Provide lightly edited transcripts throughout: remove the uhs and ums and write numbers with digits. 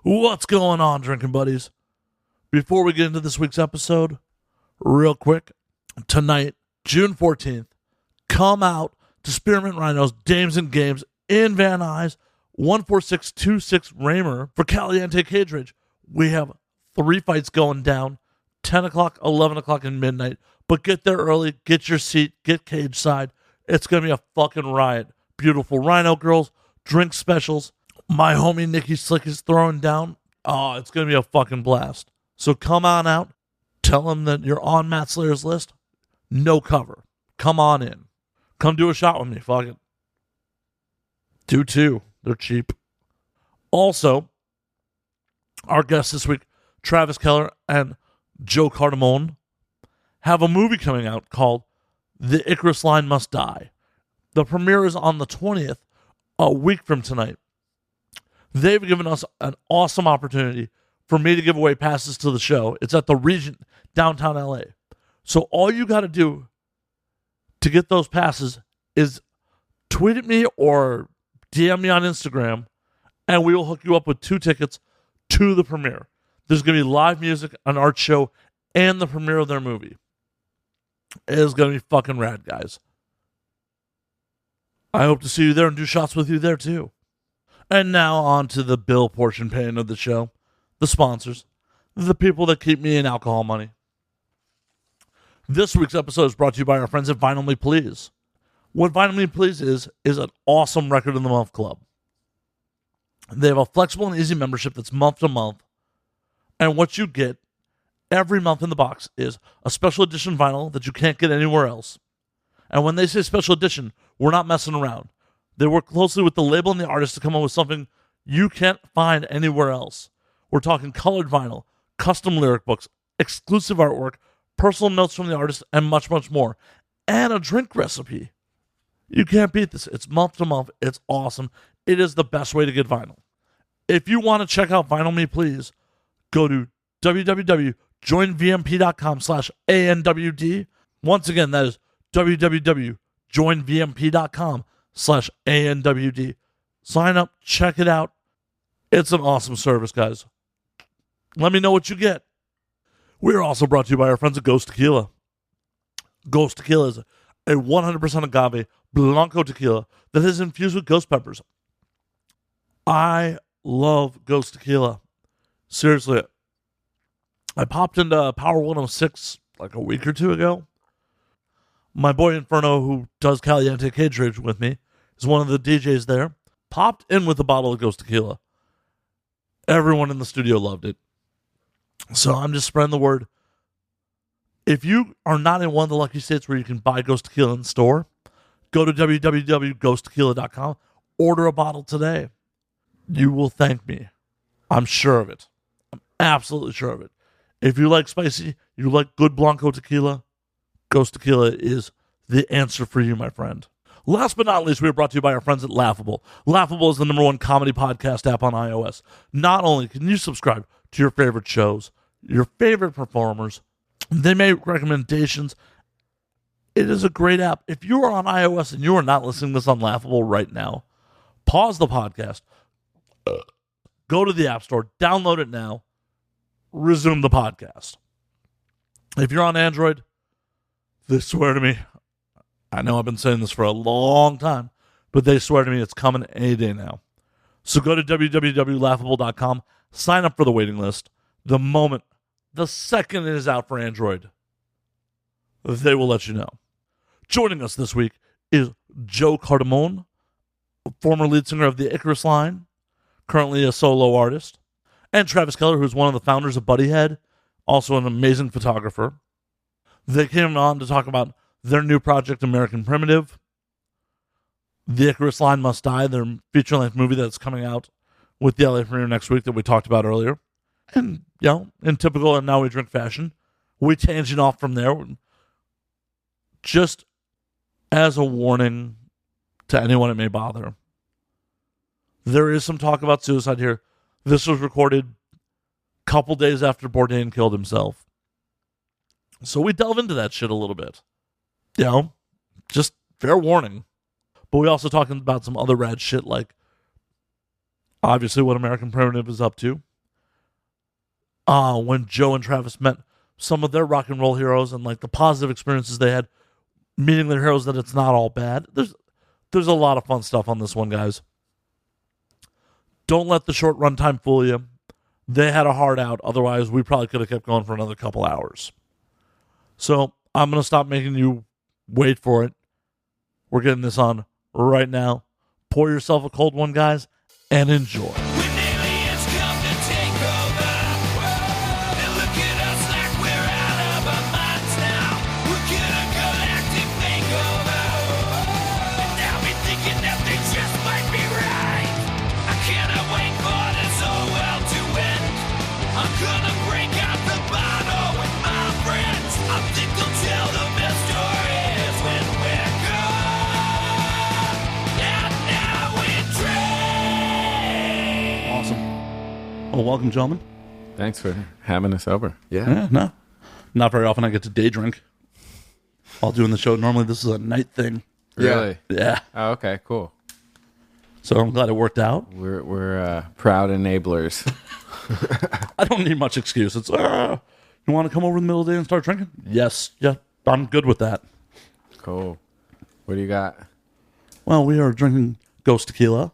What's going on, drinking buddies? Before we get into this week's episode, real quick, tonight, June 14th, come out to Spearmint Rhinos Dames and Games in Van Nuys, 14626 Raymer for Caliente Cage Rage. We have 3 fights going down, 10 o'clock, 11 o'clock, and midnight. But get there early, get your seat, get cage side. It's going to be a fucking riot. Beautiful Rhino girls, drink specials. My homie Nikki Slick is throwing down. Oh, it's going to be a fucking blast. So come on out. Tell him that you're on Matt Slayer's list. No cover. Come on in. Come do a shot with me. Fuck it. Do 2. They're cheap. Also, our guests this week, Travis Keller and Joe Cadamone, have a movie coming out called The Icarus Line Must Die. The premiere is on the 20th, a week from tonight. They've given us an awesome opportunity for me to give away passes to the show. It's at the Regent, downtown LA. So all you got to do to get those passes is tweet at me or DM me on Instagram, and we will hook you up with 2 tickets to the premiere. There's going to be live music, an art show, and the premiere of their movie. It is going to be fucking rad, guys. I hope to see you there and do shots with you there, too. And now on to the bill portion paying of the show. The sponsors. The people that keep me in alcohol money. This week's episode is brought to you by our friends at Vinyl Me Please. What Vinyl Me Please is an awesome Record of the Month club. They have a flexible and easy membership that's month to month. And what you get every month in the box is a special edition vinyl that you can't get anywhere else. And when they say special edition, we're not messing around. They work closely with the label and the artist to come up with something you can't find anywhere else. We're talking colored vinyl, custom lyric books, exclusive artwork, personal notes from the artist, and much, much more. And a drink recipe. You can't beat this. It's month to month. It's awesome. It is the best way to get vinyl. If you want to check out Vinyl Me Please, go to www.joinvmp.com/ANWD. Once again, that is www.joinvmp.com/ANWD. Sign up, check it out. It's an awesome service, guys. Let me know what you get. We are also brought to you by our friends at Ghost Tequila. Ghost Tequila is a 100% agave Blanco tequila that is infused with ghost peppers. I love Ghost Tequila. Seriously. I popped into Power 106 like a week or 2 ago. My boy Inferno, who does Caliente Cage Rage with me, is one of the DJs there. Popped in with a bottle of Ghost Tequila. Everyone in the studio loved it. So I'm just spreading the word. If you are not in one of the lucky states where you can buy Ghost Tequila in the store, go to www.ghosttequila.com. Order a bottle today. You will thank me. I'm sure of it. I'm absolutely sure of it. If you like spicy, you like good Blanco tequila, Ghost Tequila is the answer for you, my friend. Last but not least, we are brought to you by our friends at Laughable. Laughable is the #1 comedy podcast app on iOS. Not only can you subscribe to your favorite shows, your favorite performers, they make recommendations. It is a great app. If you are on iOS and you are not listening to this on Laughable right now, pause the podcast, go to the App Store, download it now, resume the podcast. If you're on Android, they swear to me, I know I've been saying this for a long time, but they swear to me it's coming any day now. So go to www.laughable.com, sign up for the waiting list. The second it is out for Android, they will let you know. Joining us this week is Joe Cadamone, former lead singer of the Icarus Line, currently a solo artist, and Travis Keller, who's one of the founders of Buddyhead, also an amazing photographer. They came on to talk about their new project, American Primitive, The Icarus Line Must Die, their feature-length movie that's coming out with the LA premiere next week that we talked about earlier. And, you know, in typical And Now We Drink fashion, we tangent off from there. Just as a warning to anyone it may bother, there is some talk about suicide here. This was recorded a couple days after Bourdain killed himself. So we delve into that shit a little bit. You know, just fair warning. But we also talking about some other rad shit, like obviously what American Primitive is up to, when Joe and Travis met some of their rock and roll heroes and like the positive experiences they had meeting their heroes, that it's not all bad. There's a lot of fun stuff on this one, guys. Don't let the short runtime fool you. They had a hard out. Otherwise, we probably could have kept going for another couple hours. So I'm going to stop making you wait for it. We're getting this on right now. Pour yourself a cold one, guys, and enjoy. Well, welcome, gentlemen. Thanks for having us over. Yeah. No. Not very often I get to day drink while doing the show. Normally this is a night thing. Really? Yeah. Oh, okay, cool. So I'm glad it worked out. We're proud enablers. I don't need much excuse. It's, you want to come over in the middle of the day and start drinking? Yes. Yeah, I'm good with that. Cool. What do you got? Well, we are drinking Ghost Tequila.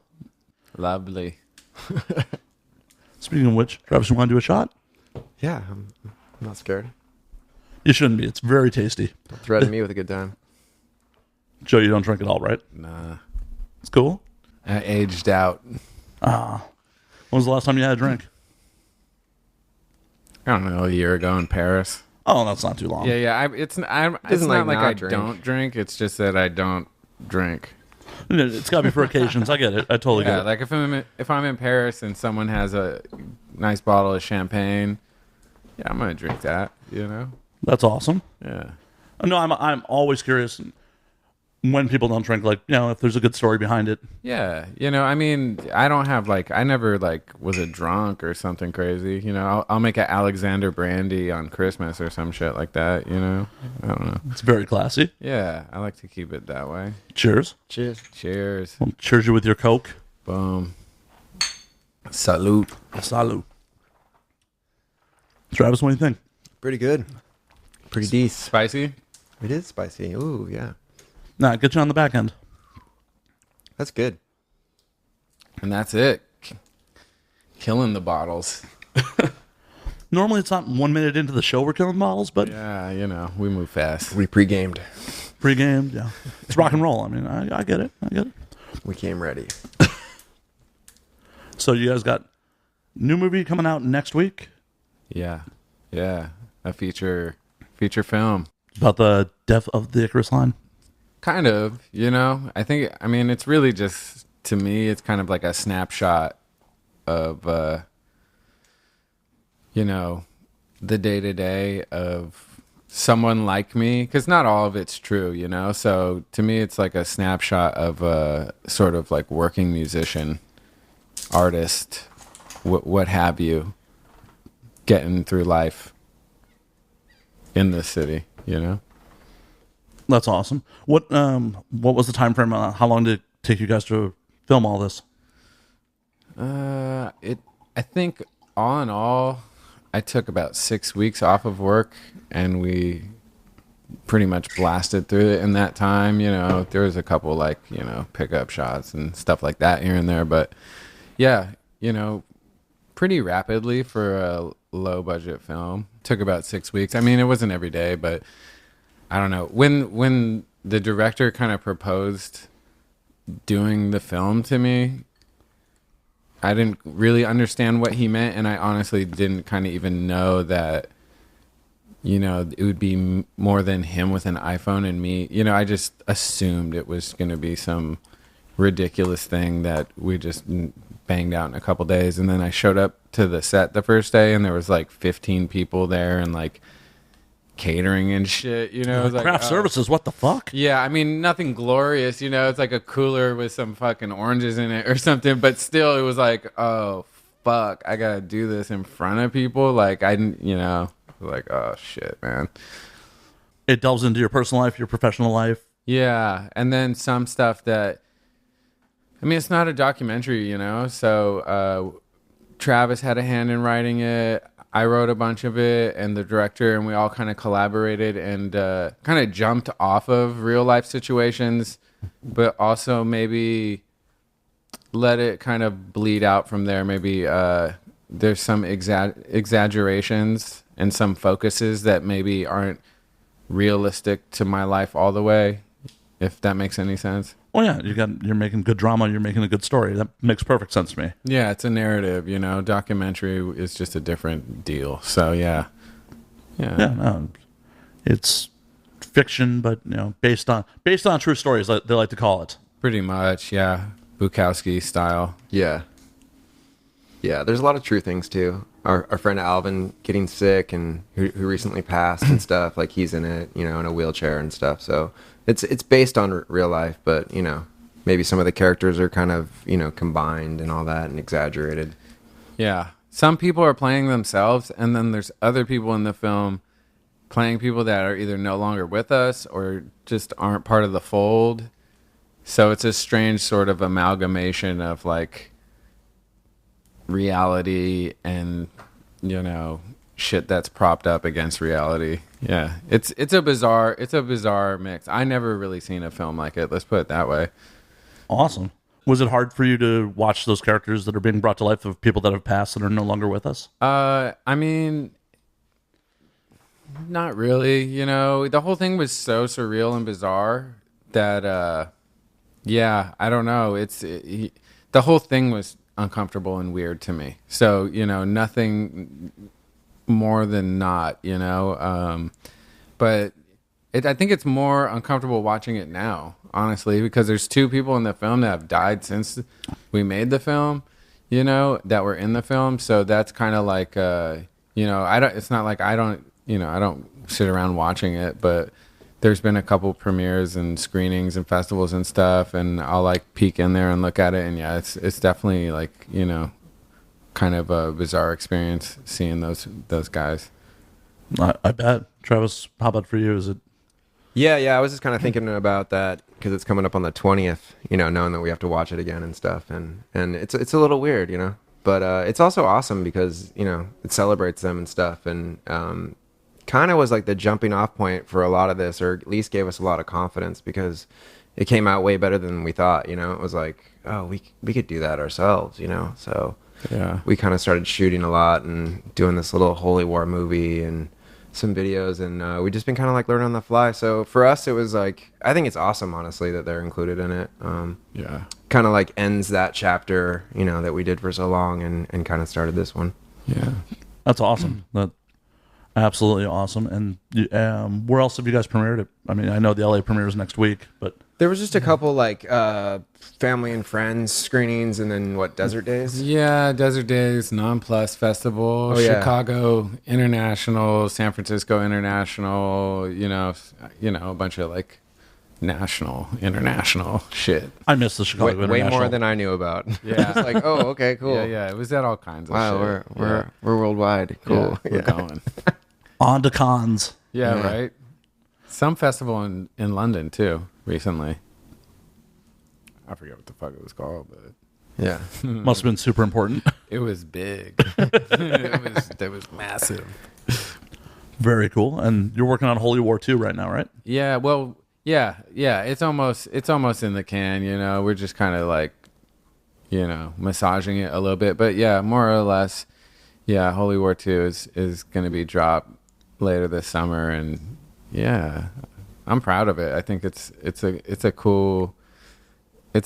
Lovely. Speaking of which, Travis, you want to do a shot? Yeah, I'm not scared. You shouldn't be. It's very tasty. Don't threaten me with a good time. Joe, you don't drink at all, right? Nah. It's cool. I aged out. When was the last time you had a drink? I don't know, a year ago in Paris. Oh, that's not too long. Yeah. It's not like I don't drink. It's just that I don't drink. It's got to be for occasions. I get it. I totally get it. Like if I'm in Paris and someone has a nice bottle of champagne, yeah, I'm gonna drink that. You know. That's awesome. Yeah. No, I'm always curious when people don't drink, like, you know, if there's a good story behind it. Yeah, I mean, I don't have I never was a drunk or something crazy. I'll make an Alexander brandy on Christmas or some shit like that. I don't know. It's very classy. Yeah, I like to keep it that way. Cheers. Cheers. Well, cheers you with your Coke. Boom. Salute. Salute. Travis, what do you think? Pretty good. Pretty decent. Spicy? It is spicy. Ooh, yeah. Nah, get you on the back end. That's good. And that's it. Killing the bottles. Normally it's not 1 minute into the show we're killing bottles, but Yeah, we move fast. We pre-gamed. pre-gamed, yeah. It's rock and roll. I mean, I get it. We came ready. So you guys got new movie coming out next week Yeah. A feature film. about the death of the Icarus Line. Kind of, I mean, it's really just, to me, it's kind of like a snapshot of, the day-to-day of someone like me, because not all of it's true, so to me, it's like a snapshot of a sort of like working musician, artist, what have you, getting through life in this city, That's awesome. What was the time frame? How long did it take you guys to film all this? I think all in all, I took about 6 weeks off of work, and we pretty much blasted through it in that time. There was a couple pickup shots and stuff like that here and there, but yeah, pretty rapidly for a low budget film. Took about 6 weeks. I mean, it wasn't every day, but I don't know. When the director kind of proposed doing the film to me, I didn't really understand what he meant, and I honestly didn't kind of even know that, it would be more than him with an iPhone and me. I just assumed it was going to be some ridiculous thing that we just banged out in a couple days. And then I showed up to the set the first day, and there was 15 people there, and catering and shit, it was Craft services, what the fuck? Yeah, I mean, nothing glorious, it's like a cooler with some fucking oranges in it or something, but still, it was oh, fuck, I gotta do this in front of people, I didn't, oh, shit, man. It delves into your personal life, your professional life. Yeah, and then some stuff that, I mean, it's not a documentary, so Travis had a hand in writing it. I wrote a bunch of it, and the director, and we all kind of collaborated and kind of jumped off of real life situations, but also maybe let it kind of bleed out from there. Maybe there's some exaggerations and some focuses that maybe aren't realistic to my life all the way, if that makes any sense. Well, yeah, you're making good drama. You're making a good story. That makes perfect sense to me. Yeah, it's a narrative. Documentary is just a different deal. So yeah. No, it's fiction, but based on true stories, they like to call it. Pretty much, yeah. Bukowski style. Yeah. Yeah, there's a lot of true things too. Our friend Alvin getting sick and who recently passed and stuff, like he's in it, in a wheelchair and stuff. So it's based on real life, but maybe some of the characters are kind of combined and all that and exaggerated. Yeah, some people are playing themselves, and then there's other people in the film playing people that are either no longer with us or just aren't part of the fold. So it's a strange sort of amalgamation of like reality and shit that's propped up against reality. Yeah, it's a bizarre mix. I never really seen a film like it, let's put it that way. Awesome. Was it hard for you to watch those characters that are being brought to life of people that have passed and are no longer with us? I mean, not really. The whole thing was so surreal and bizarre that I don't know. The whole thing was uncomfortable and weird to me. So, nothing more than not, but I think it's more uncomfortable watching it now, honestly, because there's two people in the film that have died since we made the film, that were in the film. So that's kind of like, it's not like I don't sit around watching it, but there's been a couple premieres and screenings and festivals and stuff, and I'll like peek in there and look at it, and yeah, it's definitely like kind of a bizarre experience seeing those guys. I bet. Travis, how about for you? Is it? Yeah, I was just kind of thinking about that because it's coming up on the 20th, knowing that we have to watch it again and stuff, and it's a little weird, but it's also awesome because it celebrates them and stuff, and kind of was like the jumping off point for a lot of this, or at least gave us a lot of confidence because it came out way better than we thought. It was like, oh, we could do that ourselves, so yeah, we kind of started shooting a lot and doing this little holy war movie and some videos, and we just been kind of like learning on the fly. So for us, it was like, I think it's awesome, honestly, that they're included in it. Yeah, kind of like ends that chapter, that we did for so long, and kind of started this one. Yeah, that's awesome. Absolutely awesome. And where else have you guys premiered it? I mean, I know the LA premiere is next week, but there was just a couple like family and friends screenings, and then Desert Days? Yeah, Desert Days, Non-Plus Festival, Chicago International, San Francisco International, a bunch of like national, international shit. I miss the Chicago way International. more than I knew about. Yeah. It's like, oh, okay, cool. Yeah, it was at all kinds of shit. Wow, we're worldwide. Cool. Yeah, we're going. On to cons. Yeah, right. Some festival in London too recently. I forget what the fuck it was called, but yeah, must have been super important. It was big. It was massive. Very cool. And you're working on Holy War 2 right now, right? Yeah. Well, yeah. It's almost in the can. We're just kind of like, massaging it a little bit, but yeah, more or less. Yeah, Holy War 2 is going to be dropped later this summer, and yeah, I'm proud of it. I think it's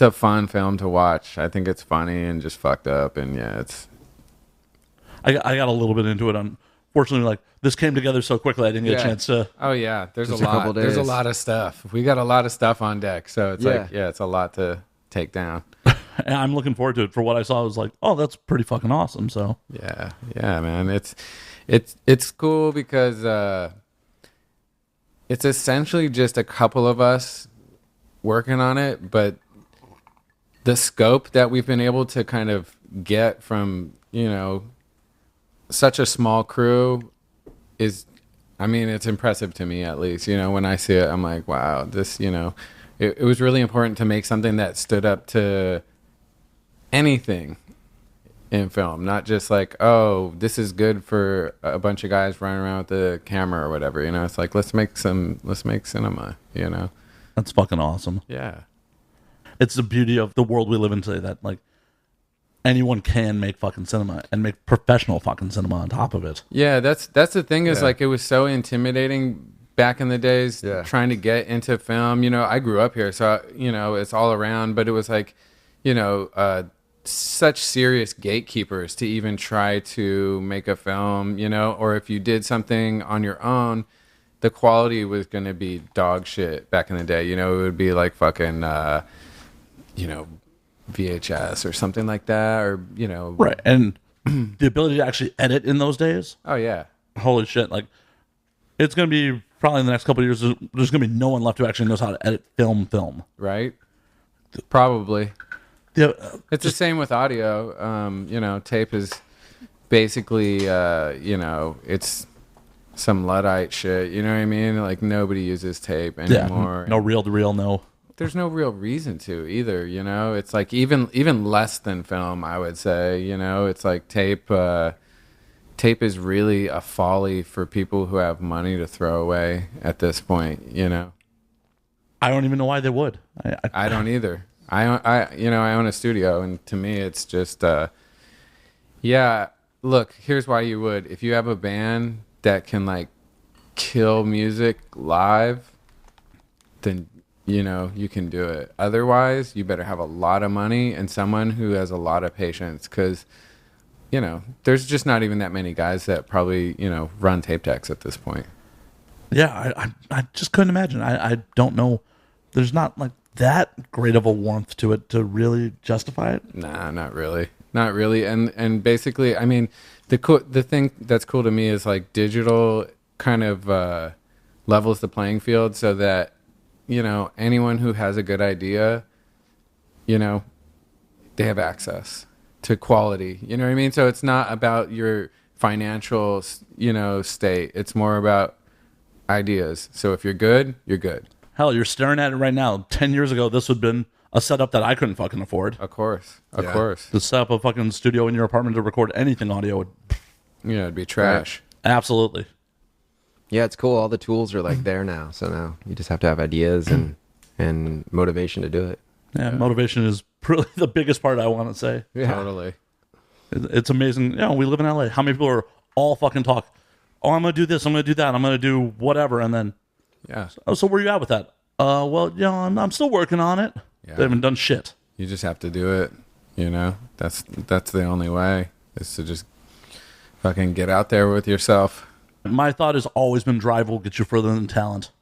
a fun film to watch. I think it's funny and just fucked up, and yeah, it's. I got a little bit into it. Unfortunately, like this came together so quickly, I didn't get a chance to. Oh yeah, there's just a lot. There's a lot of stuff. We got a lot of stuff on deck, so it's it's a lot to take down. And I'm looking forward to it. For what I saw, I was like, oh, that's pretty fucking awesome. So yeah, man, it's cool because it's essentially just a couple of us working on it, but the scope that we've been able to kind of get from such a small crew is, I mean, it's impressive to me, at least. When I see it, I'm like, wow, this, it was really important to make something that stood up to anything, in film, not just like, oh, this is good for a bunch of guys running around with the camera or whatever, you know. It's like, let's make cinema, you know. That's fucking awesome. Yeah. It's the beauty of the world we live in today that like anyone can make fucking cinema and make professional fucking cinema on top of it. Yeah, that's the thing is like it was so intimidating back in the days trying to get into film. You know, I grew up here, so you know, it's all around, but it was like, you know, such serious gatekeepers to even try to make a film, you know, or if you did something on your own, the quality was going to be dog shit back in the day. You know, it would be like fucking, you know, VHS or something like that, or, you know. Right. And the ability to actually edit in those days. Oh, yeah. Holy shit. Like, it's going to be probably in the next couple of years, there's going to be no one left who actually knows how to edit film. Right? Probably. Yeah, it's the same with audio. You know, tape is basically, you know, it's some Luddite shit. You know what I mean? Like, nobody uses tape anymore. No reel-to-reel, no. There's no real reason to either, you know? It's like even less than film, I would say, you know? It's like tape is really a folly for people who have money to throw away at this point, you know? I don't even know why they would. I don't either. I you know, I own a studio, and to me it's just yeah, look, here's why you would. If you have a band that can like kill music live, then you know, you can do it. Otherwise, you better have a lot of money and someone who has a lot of patience, cuz you know, there's just not even that many guys that probably, you know, run tape decks at this point. Yeah, I just couldn't imagine. I don't know. There's not like that great of a warmth to it to really justify it. Nah, not really. Not really. And basically, I mean, the thing that's cool to me is like digital kind of levels the playing field so that, you know, anyone who has a good idea, you know, they have access to quality. You know what I mean? So it's not about your financial, you know, state. It's more about ideas. So if you're good, you're good. Hell, you're staring at it right now. 10 years ago, this would have been a setup that I couldn't fucking afford. Of course. Of course. To set up a fucking studio in your apartment to record anything audio would... Yeah, it'd be trash. Right. Absolutely. Yeah, it's cool. All the tools are like there now. So now you just have to have ideas and motivation to do it. Yeah, motivation is really the biggest part, I want to say. Yeah. Totally. It's amazing. You know, we live in LA. How many people are all fucking talk, oh, I'm going to do this, I'm going to do that, I'm going to do whatever, and then... Yeah. So where you at with that? Well, you know, I'm still working on it. Yeah. They haven't done shit. You just have to do it. You know, that's the only way is to just fucking get out there with yourself. My thought has always been drive will get you further than talent.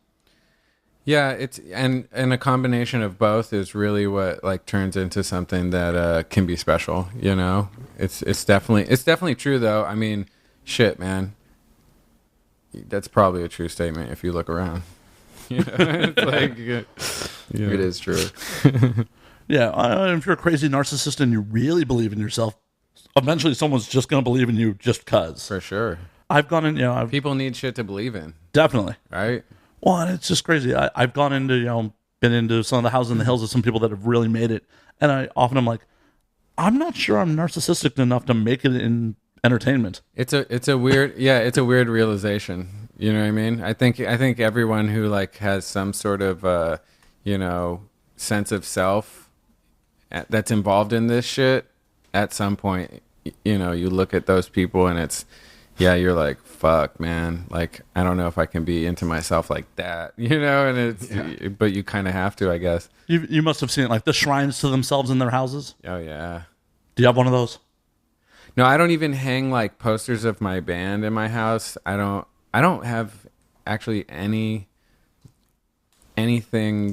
Yeah, it's and a combination of both is really what like turns into something that can be special. You know, it's definitely true though. I mean, shit, man. That's probably a true statement if you look around. You know, it's like, you know. It is true. Yeah, if you're a crazy narcissist and you really believe in yourself, eventually someone's just going to believe in you just because. For sure. I've gone in, you know... People need shit to believe in. Definitely. Right? Well, and it's just crazy. I've gone into, you know, been into some of the houses in the hills of some people that have really made it. And I often am like, I'm not sure I'm narcissistic enough to make it in entertainment. It's a weird realization. You know what I mean? I think everyone who like has some sort of you know, sense of self that's involved in this shit at some point, you know, you look at those people and it's you're like, fuck, man, like I don't know if I can be into myself like that, you know, and it's but you kind of have to, I guess. You must have seen like the shrines to themselves in their houses. Oh yeah. Do you have one of those? No, I don't even hang like posters of my band in my house. I don't have actually anything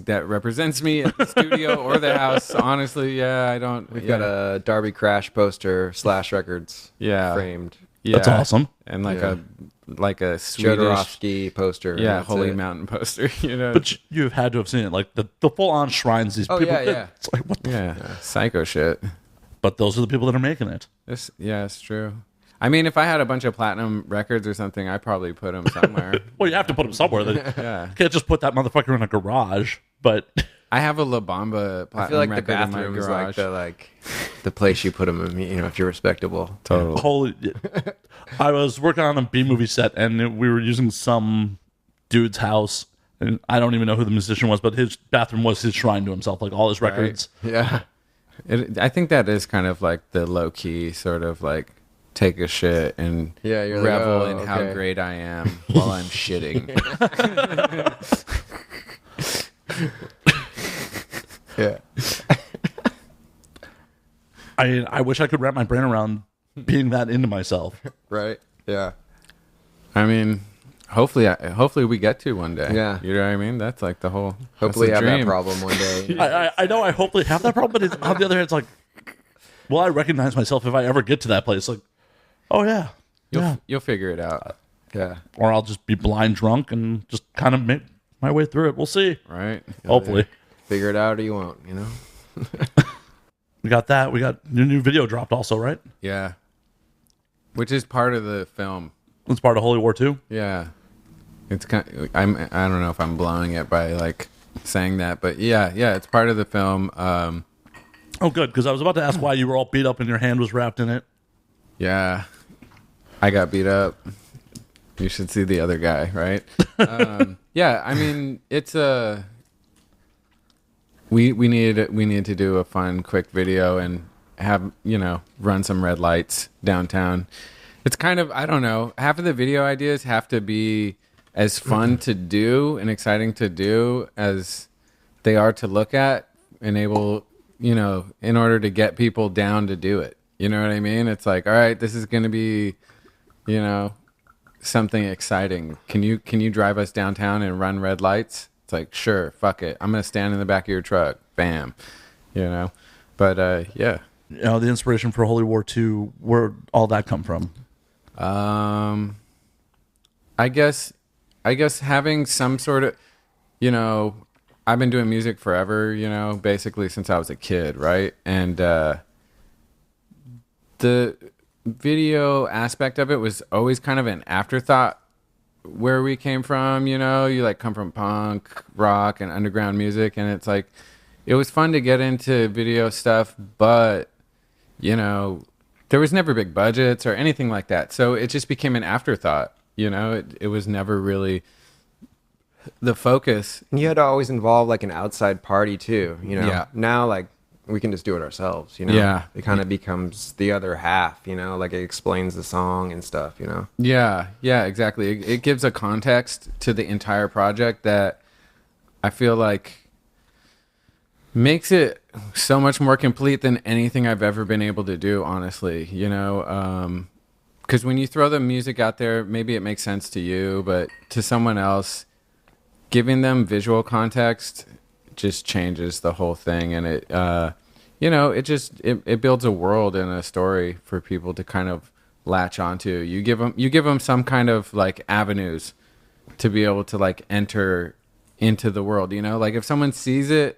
that represents me at the studio or the house. Honestly, I don't. We've got a Darby Crash poster / records framed. Yeah. That's awesome. And like a Swedish Jodorowsky poster. Yeah, Holy Mountain poster, you know. But you've had to have seen it, like the full-on shrines these people. Yeah. It's like, what the psycho shit. But those are the people that are making it. It's true. I mean, if I had a bunch of platinum records or something, I'd probably put them somewhere. Well, you have to put them somewhere. You can't just put that motherfucker in a garage. But I have a La Bamba I feel platinum like the record in my bathroom is garage. the place you put them. You know, if you're respectable. Totally. Holy! I was working on a B movie set, and we were using some dude's house, and I don't even know who the musician was, but his bathroom was his shrine to himself, like all his records. Yeah. I think that is kind of like the low key sort of like take a shit and Yeah, you're like, revel oh, in how okay. great I am while I'm shitting. Yeah. I wish I could wrap my brain around being that into myself. Right. Yeah. I mean, hopefully we get to one day. Yeah. You know what I mean? That's like the whole. Hopefully that's have the that dream. problem one day. I know I hopefully have that problem, but on the other hand, it's like, will I recognize myself if I ever get to that place? Like, oh yeah, yeah. You'll figure it out, Yeah. Or I'll just be blind drunk and just kind of make my way through it. We'll see. right? Hopefully. Figure it out or you won't, you know? We got that. We got your new video dropped also, right? Yeah. Which is part of the film. It's part of Holy War 2. Yeah. It's kind. I don't know if I'm blowing it by like saying that, but yeah, it's part of the film. Oh, good, because I was about to ask why you were all beat up and your hand was wrapped in it. Yeah, I got beat up. You should see the other guy, right? Yeah, I mean, it's a. We need to do a fun, quick video and have run some red lights downtown. It's kind of, I don't know. Half of the video ideas have to be as fun to do and exciting to do as they are to look at, and able, in order to get people down to do it. You know what I mean? It's like, all right, this is going to be, something exciting. Can you drive us downtown and run red lights? It's like, sure, fuck it. I'm going to stand in the back of your truck. Bam. But yeah. The inspiration for Holy War 2, where'd all that come from? I guess having some sort of, I've been doing music forever, basically since I was a kid, right? And the video aspect of it was always kind of an afterthought where we came from, you like come from punk, rock, and underground music, and it's like, it was fun to get into video stuff, but, there was never big budgets or anything like that. So it just became an afterthought, it was never really the focus. And you had to always involve like an outside party too, Yeah. Now, like, we can just do it ourselves, Yeah. It kind of becomes the other half, like it explains the song and stuff, Yeah, exactly. It gives a context to the entire project that I feel like makes it so much more complete than anything I've ever been able to do, honestly, because when you throw the music out there, maybe it makes sense to you, but to someone else, giving them visual context just changes the whole thing. And it, it builds a world and a story for people to kind of latch onto. You give them some kind of like avenues to be able to like enter into the world, like if someone sees it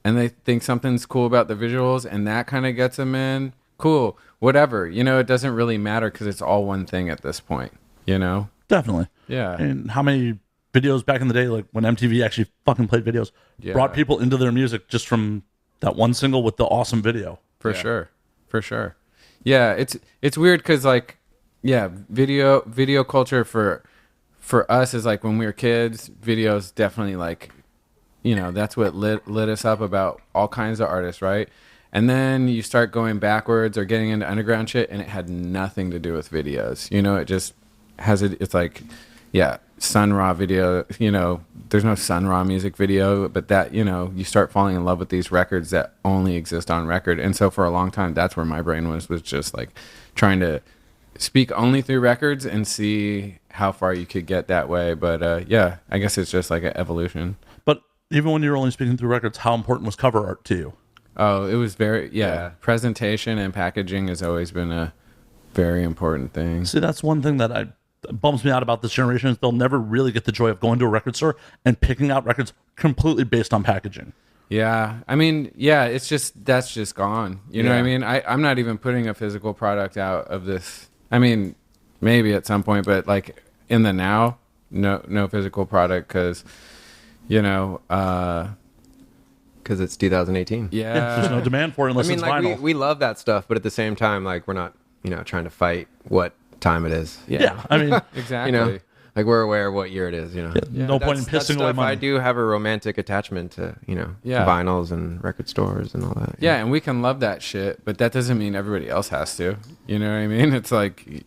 and they think something's cool about the visuals and that kind of gets them in, cool, whatever, it doesn't really matter because it's all one thing at this point, Definitely. Yeah. And how many videos back in the day, like when MTV actually fucking played videos, brought people into their music just from that one single with the awesome video. For sure. Yeah, it's weird because like, yeah, video culture for us is like when we were kids, videos definitely like, that's what lit us up about all kinds of artists, right? And then you start going backwards or getting into underground shit, and it had nothing to do with videos. It just has it's like, yeah, Sun Ra video, there's no Sun Ra music video, but that, you start falling in love with these records that only exist on record. And so for a long time, that's where my brain was just like trying to speak only through records and see how far you could get that way. But yeah, I guess it's just like an evolution. But even when you were only speaking through records, how important was cover art to you? Oh, it was very, presentation and packaging has always been a very important thing. See, that's one thing that bums me out about this generation is they'll never really get the joy of going to a record store and picking out records completely based on packaging. Yeah. I mean, yeah, that's just gone. You know what I mean? I'm not even putting a physical product out of this. I mean, maybe at some point, but like in the now, no physical product because because it's 2018. Yeah, there's no demand for it unless I mean, it's like vinyl. we love that stuff, but at the same time, like we're not, trying to fight what time it is. Yeah, I mean, Exactly. Like we're aware of what year it is. no point in That's pissing away stuff money. I do have a romantic attachment to, vinyls and record stores and all that. Yeah, and we can love that shit, but that doesn't mean everybody else has to. You know what I mean? It's like,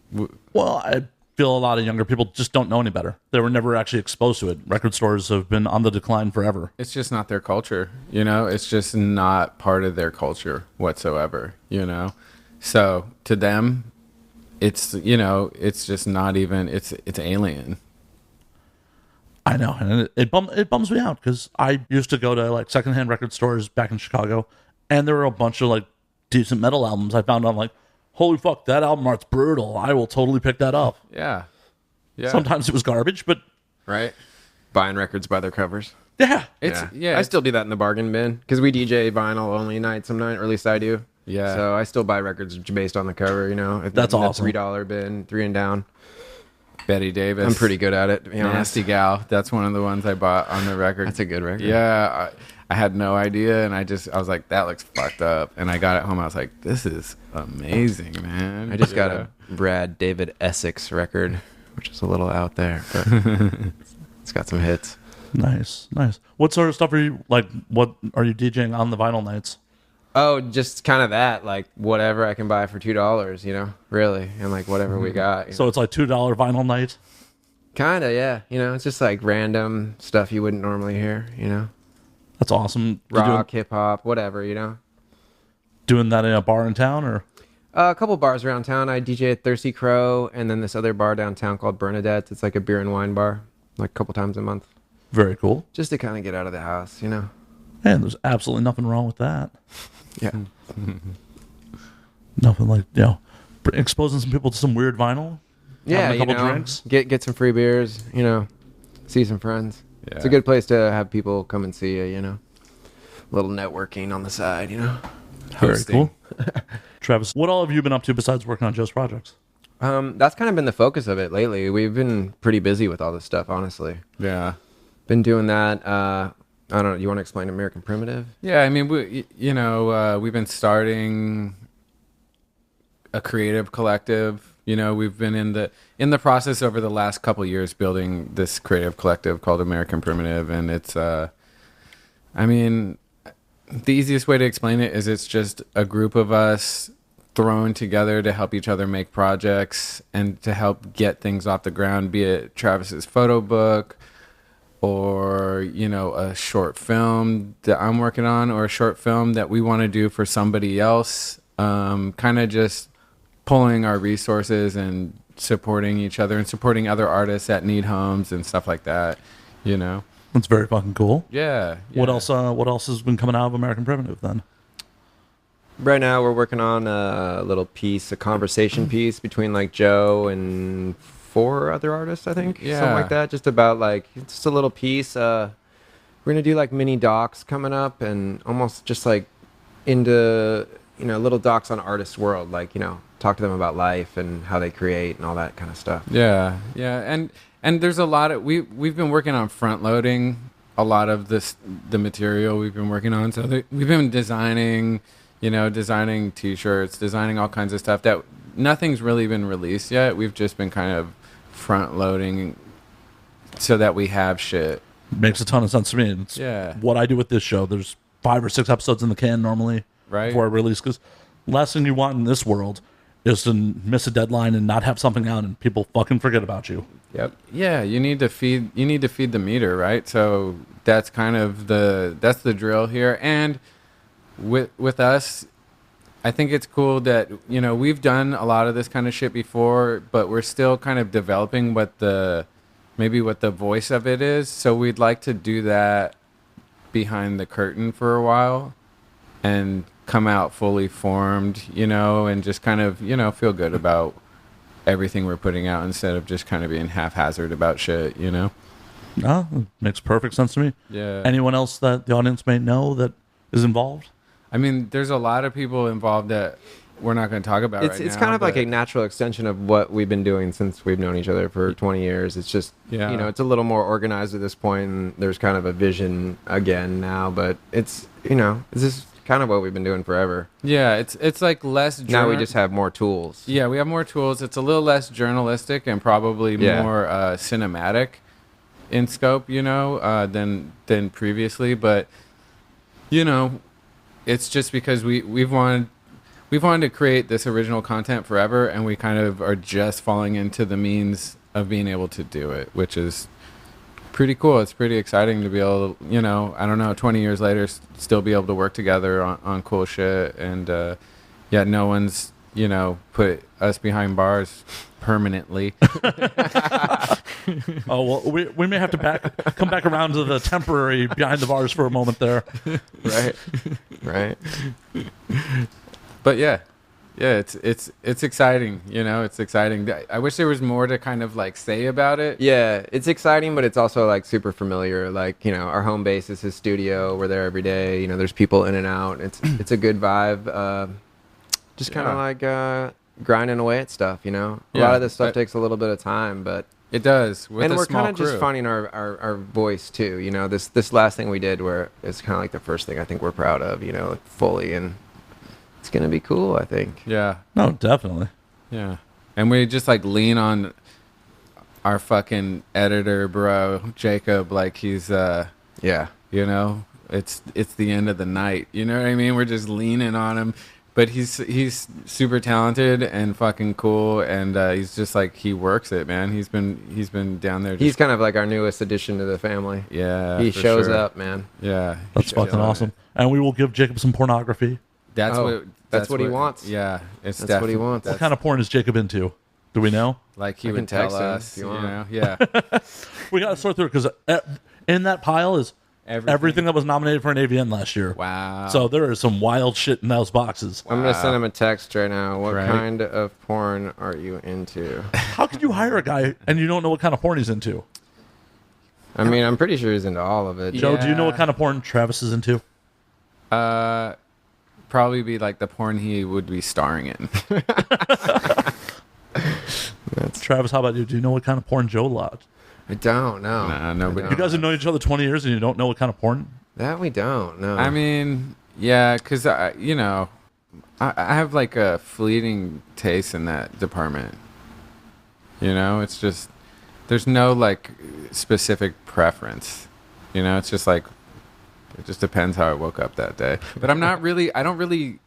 Well, I feel a lot of younger people just don't know any better. They were never actually exposed to it. Record stores have been on the decline forever. it's just not their culture. It's just not part of their culture whatsoever. So to them, it's it's just not even. It's alien. I know, and it bums me out because I used to go to like secondhand record stores back in Chicago, and there were a bunch of like decent metal albums I found. I'm like, holy fuck, that album art's brutal. I will totally pick that up. Yeah. Sometimes it was garbage, but Right? Buying records by their covers. yeah, I still do that in the bargain bin because we DJ vinyl only night some night, or at least I do. Yeah. So I still buy records based on the cover, If That's in the awesome. $3 bin, 3 and down. Betty Davis. I'm pretty good at it, to be honest. Nasty Gal. That's one of the ones I bought on the record. That's a good record. Yeah, I had no idea, and I was like, that looks fucked up. And I got it home. I was like, this is amazing, man. I just got a Brad David Essex record, which is a little out there, but it's got some hits. nice. What sort of stuff are you like? What are you DJing on the vinyl nights? Oh, just kind of that, like whatever I can buy for $2, really, and like whatever we got. So it's like $2 vinyl night. Kind of, yeah. It's just like random stuff you wouldn't normally hear. That's awesome. You Rock, hip hop, whatever. doing that in a bar in town, or A couple bars around town. I DJ at Thirsty Crow, and then this other bar downtown called Bernadette's. It's like a beer and wine bar, like a couple times a month, very cool. just to kind of get out of the house. Man, there's absolutely nothing wrong with that. Yeah. Nothing like exposing some people to some weird vinyl. Yeah, having a couple drinks. Get some free beers, see some friends. Yeah. It's a good place to have people come and see you, A little networking on the side, Very Hosting. cool. Travis, what all have you been up to besides working on Joe's projects? That's kind of been the focus of it lately. We've been pretty busy with all this stuff, honestly. Yeah. Been doing that. I don't know. You want to explain American Primitive? Yeah, I mean, we've been starting a creative collective. We've been in the process over the last couple of years building this creative collective called American Primitive, and it's the easiest way to explain it is it's just a group of us thrown together to help each other make projects and to help get things off the ground, be it Travis's photo book or a short film that I'm working on, or a short film that we want to do for somebody else. Kind of just pulling our resources and supporting each other and supporting other artists that need homes and stuff like that. That's very fucking cool. Yeah. What else has been coming out of American Primitive then? Right now, we're working on a little piece, a conversation piece between like Joe and 4 other artists, I think. Yeah. Something like that. Just about like, just a little piece. We're going to do like mini docs coming up, and almost just like into, little docs on artists' world. Like, talk to them about life and how they create and all that kind of stuff. Yeah. And there's a lot of we've been working on front loading a lot of the material we've been working on. So we've been designing T-shirts, designing all kinds of stuff that nothing's really been released yet. We've just been kind of front loading so that we have shit. Makes a ton of sense to me. It's what I do with this show. There's 5 or 6 episodes in the can normally before I release, because last thing you want in this world is to miss a deadline and not have something out and people fucking forget about you. Yep. Yeah, you need to feed the meter, right? So that's kind of that's the drill here. And with us, I think it's cool that we've done a lot of this kind of shit before, but we're still kind of developing what the voice of it is. So we'd like to do that behind the curtain for a while and come out fully formed, and just kind of feel good about everything we're putting out instead of just kind of being haphazard about shit. No, it makes perfect sense to me. Yeah. Anyone else that the audience may know that is involved? I mean, there's a lot of people involved that we're not going to talk about right It's now, kind of like but- a natural extension of what we've been doing since we've known each other for 20 years. It's just, Yeah. you know, it's a little more organized at this point, and there's kind of a vision again now, but it's, you know, this is kind of what we've been doing forever. Yeah, it's like less. Now we just have more tools. Yeah, we have more tools. It's a little less journalistic and probably Yeah. more cinematic in scope, you know, than previously. But you know, it's just because we've wanted to create this original content forever, and we kind of are just falling into the means of being able to do it, which is pretty cool. It's pretty exciting to be able to, you know, I don't know, 20 years later, still be able to work together on cool shit. And yeah, no one's, you know, put us behind bars permanently. Oh, well, we may have to come back around to the temporary behind the bars for a moment there. Right. Right. But yeah, it's exciting. You know, it's exciting. I wish there was more to kind of like say about it. Yeah, it's exciting, but it's also like super familiar. Like, you know, our home base is his studio. We're there every day. You know, there's people in and out. It's a good vibe. Just kind of like grinding away at stuff. You know, a lot of this stuff takes a little bit of time, but it does. and we're kind of just finding our voice too. You know, this last thing we did, where it's kind of like the first thing I think we're proud of. You know, like fully, and it's gonna be cool, I think. Yeah. No, definitely. Yeah. And we just like lean on our fucking editor, bro, Jacob, like he's Yeah. you know, it's the end of the night. You know what I mean? We're just leaning on him. But he's super talented and fucking cool, and he's just like, he works it, man. He's been down there. He's kind of like our newest addition to the family. Yeah. He for shows sure. up, man. Yeah. That's fucking awesome. And we will give Jacob some pornography. That's what he wants. Yeah. That's what he wants. What kind of porn is Jacob into? Do we know? Like he I can would tell text him us, if you you want. know? Yeah. We got to sort through it because in that pile is everything that was nominated for an AVN last year. Wow. So there is some wild shit in those boxes. I'm gonna send him a text right now. What Right. kind of porn are you into? How could you hire a guy and you don't know what kind of porn he's into? I mean, I'm pretty sure he's into all of it. Joe, do you know what Yeah. kind of porn Travis is into? Probably be like the porn he would be starring in. Travis, how about you? Do you know what kind of porn Joe loves? I don't know. Nah, nobody- You guys have known each other 20 years and you don't know what kind of porn? That we don't. No. I mean, yeah, because you know, I have like a fleeting taste in that department. You know, it's just there's no like specific preference. You know, it's just like it just depends how I woke up that day. But I don't really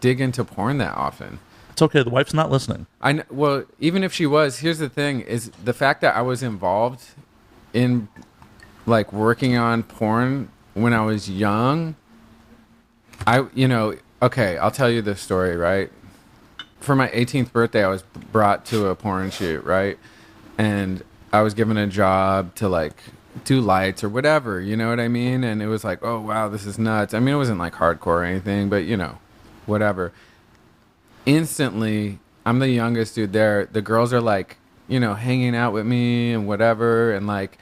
dig into porn that often. It's okay. The wife's not listening. Well, even if she was, here's the thing: is the fact that I was involved in like working on porn when I was young. Okay, I'll tell you this story, right? For my 18th birthday, I was brought to a porn shoot, right? And I was given a job to like do lights or whatever, you know what I mean? And it was like, oh wow, this is nuts. I mean, it wasn't like hardcore or anything, but you know, whatever. Instantly, I'm the youngest dude there. The girls are like, you know, hanging out with me and whatever, and like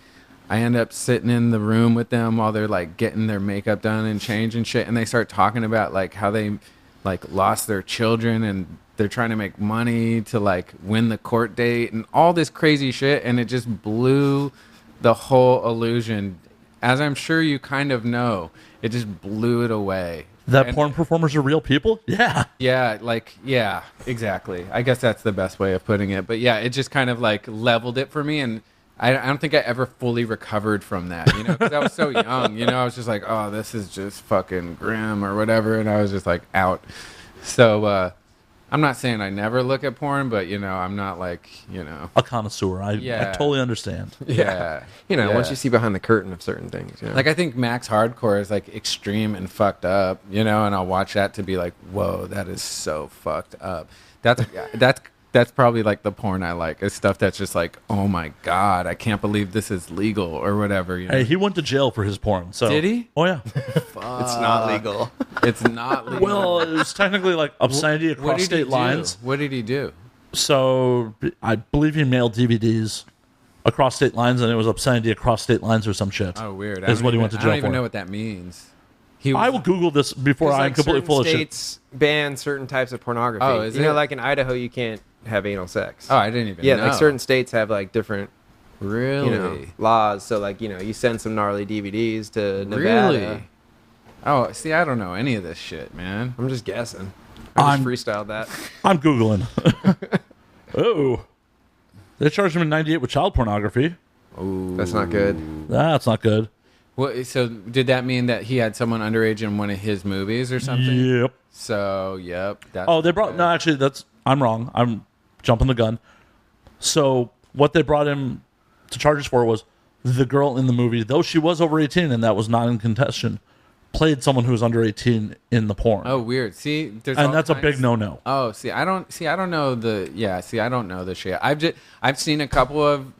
I end up sitting in the room with them while they're like getting their makeup done and change and shit, and they start talking about like how they like lost their children and they're trying to make money to like win the court date and all this crazy shit, and it just blew the whole illusion. As I'm sure you kind of know, it just blew it away. That porn performers are real people? Yeah. Yeah, exactly. I guess that's the best way of putting it. But yeah, it just kind of like leveled it for me, and I don't think I ever fully recovered from that, you know, because I was so young, you know, I was just like, oh, this is just fucking grim or whatever, and I was just like out. So I'm not saying I never look at porn, but, you know, I'm not like, you know. A connoisseur. I totally understand. Yeah. You know, Yeah. once you see behind the curtain of certain things, you know. Like, I think Max Hardcore is, like, extreme and fucked up, you know, and I'll watch that to be like, whoa, that is so fucked up. That's probably, like, the porn I like, is stuff that's just like, oh, my God, I can't believe this is legal or whatever, you know? Hey, he went to jail for his porn. So. Did he? Oh, yeah. it's not legal. It's not legal. Well, it was technically like obscenity across state lines. What did he do? So I believe he mailed DVDs across state lines, and it was obscenity across state lines or some shit. Oh, weird. Is what he went to I jail don't even for. know what that means. I will Google this before I'm like completely certain full of shit. states ban certain types of pornography. Oh, is you know, it? like in Idaho, you can't have anal sex. Oh, I didn't even yeah, know. like certain states have like different, Really? you know, laws. So like, you know, you send some gnarly DVDs to Nevada. Really? Oh, see, I don't know any of this shit, man. I'm just guessing. I just freestyled that. I'm Googling. Oh. They charged him in 98 with child pornography. Ooh. That's not good. That's not good. What, so did that mean that he had someone underage in one of his movies or something? Yep. So, yep. That's Oh, they brought... No, actually, I'm wrong. I'm jumping the gun. So what they brought him to charges for was the girl in the movie, though she was over 18 and that was not in contention, played someone who was under 18 in the porn. Oh, weird. See, there's and all that's a kinds- big no-no. Oh, I don't know I don't know the shit. I've seen a couple of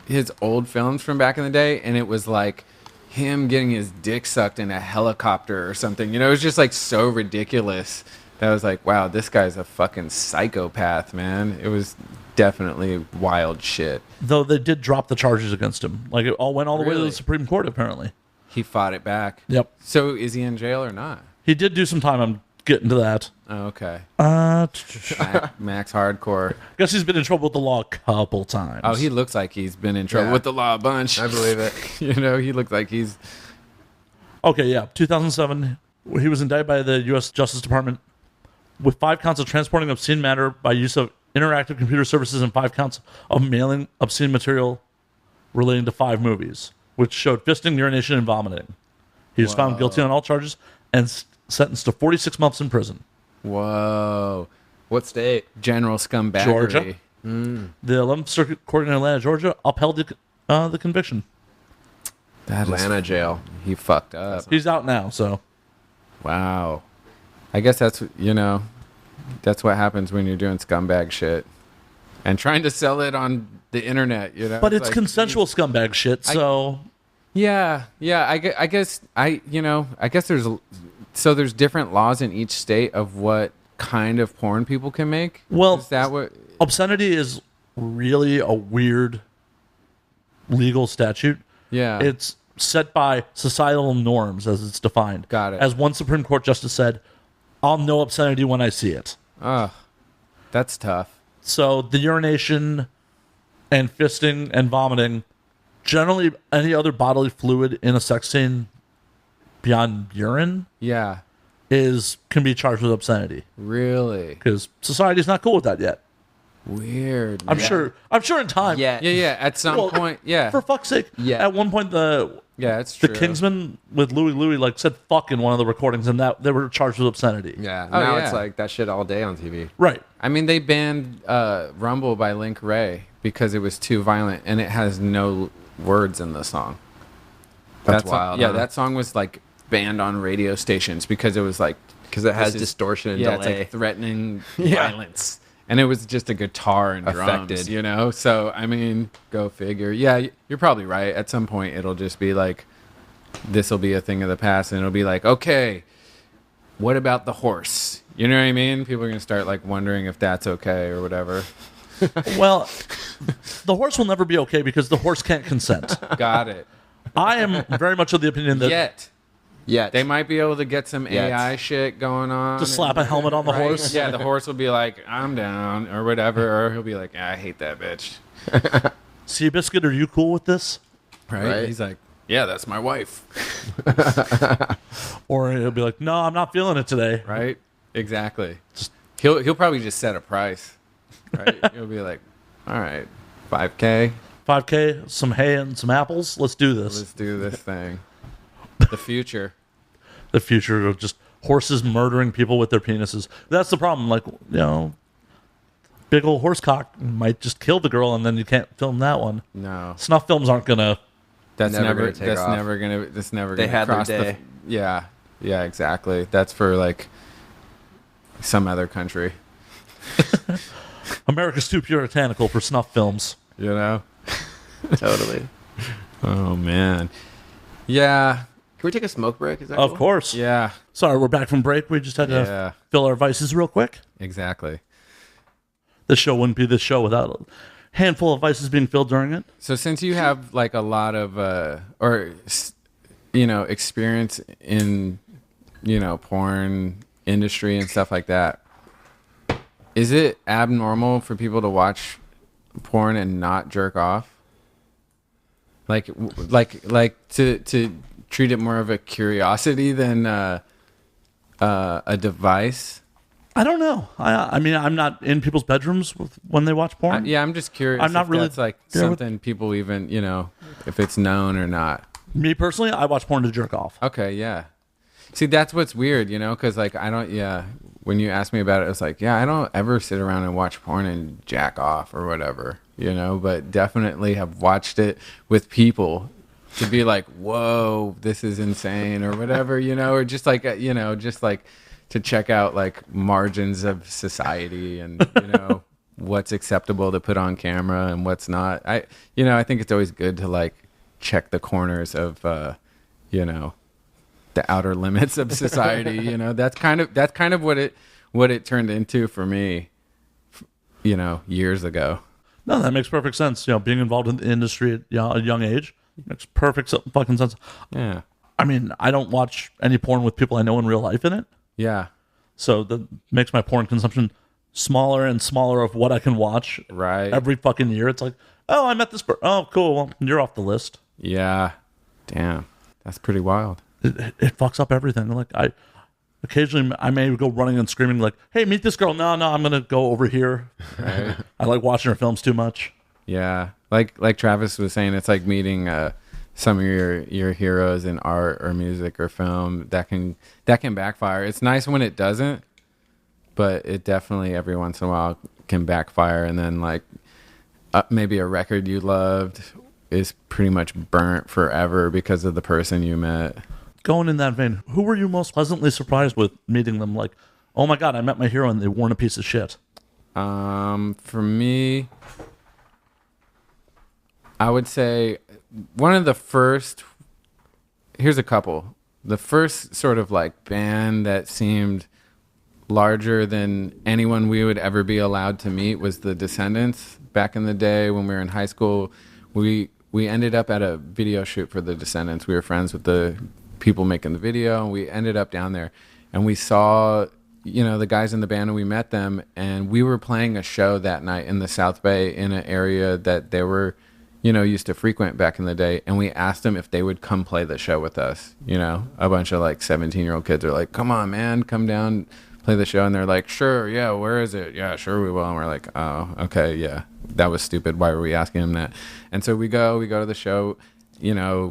his old films from back in the day, and it was like him getting his dick sucked in a helicopter or something. You know, it was just like so ridiculous that I was like, wow, this guy's a fucking psychopath, man. It was definitely wild shit. Though they did drop the charges against him. Like, it all went all the way to Really? the Supreme Court, apparently. He fought it back. Yep. So is he in jail or not? He did do some time. I'm getting to that. Oh, okay. Max Hardcore. Guess he's been in trouble with the law a couple times. Oh, he looks like he's been in trouble Yeah. with the law a bunch. I believe it. You know, he looks like he's... Okay, yeah. 2007, he was indicted by the U.S. Justice Department with 5 counts of transporting obscene matter by use of interactive computer services and 5 counts of mailing obscene material relating to 5 movies, which showed fisting, urination, and vomiting. He was found guilty on all charges and sentenced to 46 months in prison. Whoa. What state? General scumbaggery. Georgia. The 11th Circuit Court in Atlanta, Georgia, upheld the conviction. That is- Atlanta jail. he fucked up. He's out now, so... Wow. I guess that's, that's what happens when you're doing scumbag shit. And trying to sell it on the internet, you know? But it's like, consensual scumbag shit, so... Yeah. I guess there's different laws in each state of what kind of porn people can make. Well, is that what? obscenity is really a weird legal statute. Yeah. It's set by societal norms as it's defined. Got it. As one Supreme Court justice said, I'll know obscenity when I see it. Ugh. That's tough. So the urination and fisting and vomiting, generally any other bodily fluid in a sex scene beyond urine Yeah. can be charged with obscenity Really? because society's not cool with that yet. Weird. I'm sure in time. Yeah. Yeah. At some Well, point, yeah. For fuck's sake. Yeah. At one point Yeah, it's the true. Kingsman with Louis like said fuck in one of the recordings and that they were charged with obscenity. Yeah. Oh, Now yeah. it's like that shit all day on TV. Right. I mean, they banned Rumble by Link Ray because it was too violent and it has no words in the song. That's That wild. Yeah, huh? that song was like banned on radio stations because it was like because it has this is- distortion and yeah, delay. it's like threatening Yeah. violence. And it was just a guitar and drums, Affected. you know? So, I mean, go figure. Yeah, you're probably right. At some point, it'll just be like, this will be a thing of the past. And it'll be like, okay, what about the horse? You know what I mean? People are going to start like wondering if that's okay or whatever. Well, the horse will never be okay because the horse can't consent. Got it. I am very much of the opinion that Yet. They might be able to get some Yet. AI shit going on. just slap a helmet on the Right? horse. Yeah, the horse will be like, I'm down, or whatever. Or he'll be like, I hate that bitch. Seabiscuit, are you cool with this? Right. He's like, yeah, that's my wife. Or he'll be like, no, I'm not feeling it today. Right? Exactly. He'll probably just set a price. Right? He'll be like, all right, 5K. 5K, some hay and some apples. Let's do this. Let's do this thing. The future. The future of just horses murdering people with their penises. That's the problem. Like, big old horse cock might just kill the girl and then you can't film that one. No. Snuff films aren't going to. That's Never never gonna take that's off. never gonna that's never They gonna had their cross day. yeah exactly. That's for like some other country, America's too puritanical for snuff films. you know. Totally. Oh man. Yeah. Can we take a smoke break? Is that Of cool? course. Yeah. Sorry, we're back from break. We just had to Yeah. fill our vices real quick. Exactly. This show wouldn't be this show without a handful of vices being filled during it. So since you have like a lot of experience in porn industry and stuff like that. Is it abnormal for people to watch porn and not jerk off? Like to treat it more of a curiosity than a device? I don't know. I mean, I'm not in people's bedrooms when they watch porn. I'm just curious. I'm not really. That's like something people even, if it's known or not. Me personally, I watch porn to jerk off. Okay, yeah. See, that's what's weird, because like I don't. Yeah, when you asked me about it, it's like, I don't ever sit around and watch porn and jack off or whatever, But definitely have watched it with people to be like, whoa, this is insane or whatever, or just like, just like. To check out like margins of society and what's acceptable to put on camera and what's not. I think it's always good to like check the corners of the outer limits of society. That's kind of what it turned into for me, years ago. No, that makes perfect sense. Being involved in the industry at a young age makes perfect fucking sense. Yeah. I mean, I don't watch any porn with people I know in real life in it. Yeah. So that makes my porn consumption smaller and smaller of what I can watch. Right. Every fucking year. It's like, oh, I met this person. Oh, cool. Well, you're off the list. Yeah. Damn. That's pretty wild. It fucks up everything. Like occasionally I may go running and screaming like, hey, meet this girl. No, I'm going to go over here. Right. I like watching her films too much. Yeah. Like Travis was saying, it's like meeting some of your heroes in art or music or film that can backfire. It's nice when it doesn't, but it definitely every once in a while can backfire. And then like maybe a record you loved is pretty much burnt forever because of the person you met. Going in that vein, who were you most pleasantly surprised with meeting them? Like, oh my God, I met my hero and they weren't a piece of shit. For me, I would say one of the first, here's a couple. The first sort of like band that seemed larger than anyone we would ever be allowed to meet was the Descendants. Back in the day when we were in high school, we ended up at a video shoot for the Descendants. We were friends with the people making the video, and we ended up down there. And we saw, the guys in the band, and we met them. And we were playing a show that night in the South Bay in an area that they were used to frequent back in the day. And we asked them if they would come play the show with us. A bunch of like 17-year-old kids are like, come on, man, come down, play the show. And they're like, sure, yeah, where is it? Yeah, sure we will. And we're like, oh, okay, yeah, that was stupid. Why were we asking him that? And so we go to the show,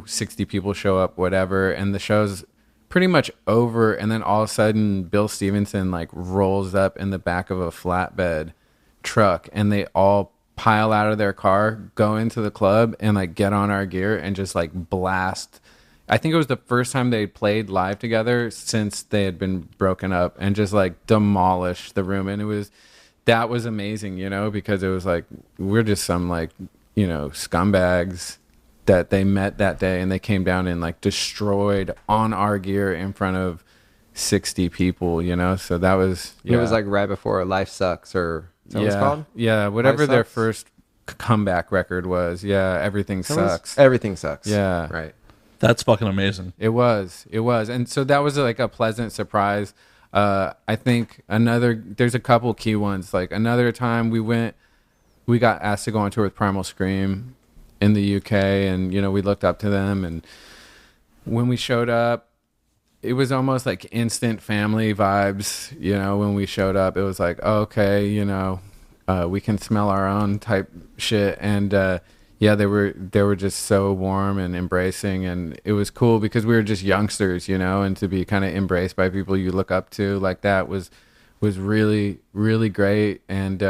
60 people show up, whatever. And the show's pretty much over. And then all of a sudden, Bill Stevenson like rolls up in the back of a flatbed truck, and they all pile out of their car, go into the club, and like get on our gear and just like blast. I think it was the first time they played live together since they had been broken up, and just like demolish the room. And that was amazing, because it was like, we're just some like, scumbags that they met that day, and they came down and like destroyed on our gear in front of 60 people, so that was, It was like right before Life Sucks, or is that what it's called? Yeah, whatever their first comeback record was. Yeah, Everything Sucks. Everything Sucks. Yeah. Right. That's fucking amazing. It was. And so that was like a pleasant surprise. I think there's a couple key ones. Like another time we got asked to go on tour with Primal Scream in the UK, and, we looked up to them. And when we showed up, it was almost like instant family vibes. When we showed up, it was like, oh, okay, we can smell our own type shit. And they were just so warm and embracing, and it was cool because we were just youngsters, and to be kind of embraced by people you look up to like that was really, really great. And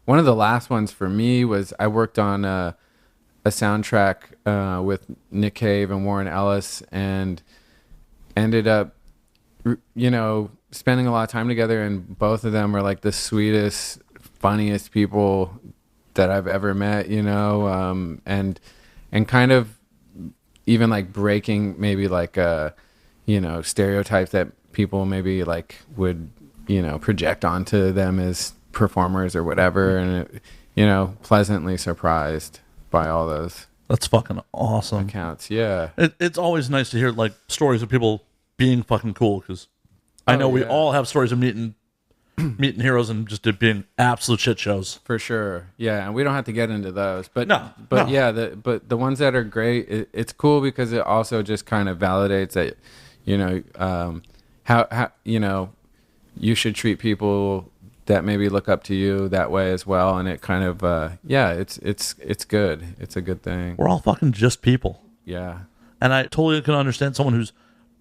one of the last ones for me was I worked on a soundtrack with Nick Cave and Warren Ellis, and ended up, spending a lot of time together, and both of them were like the sweetest, funniest people that I've ever met, and kind of even like breaking maybe like stereotypes that people maybe like would, project onto them as performers or whatever, and pleasantly surprised by all those. That's fucking awesome. Accounts, yeah. It's always nice to hear like stories of people being fucking cool, because I know we yeah. all have stories of meeting heroes and just it being absolute shit shows. For sure. Yeah, and we don't have to get into those. But No. yeah, the ones that are great, it's cool because it also just kind of validates that, how you should treat people that maybe look up to you that way as well, and it kind of it's good. It's a good thing. We're all fucking just people. Yeah. And I totally can understand someone who's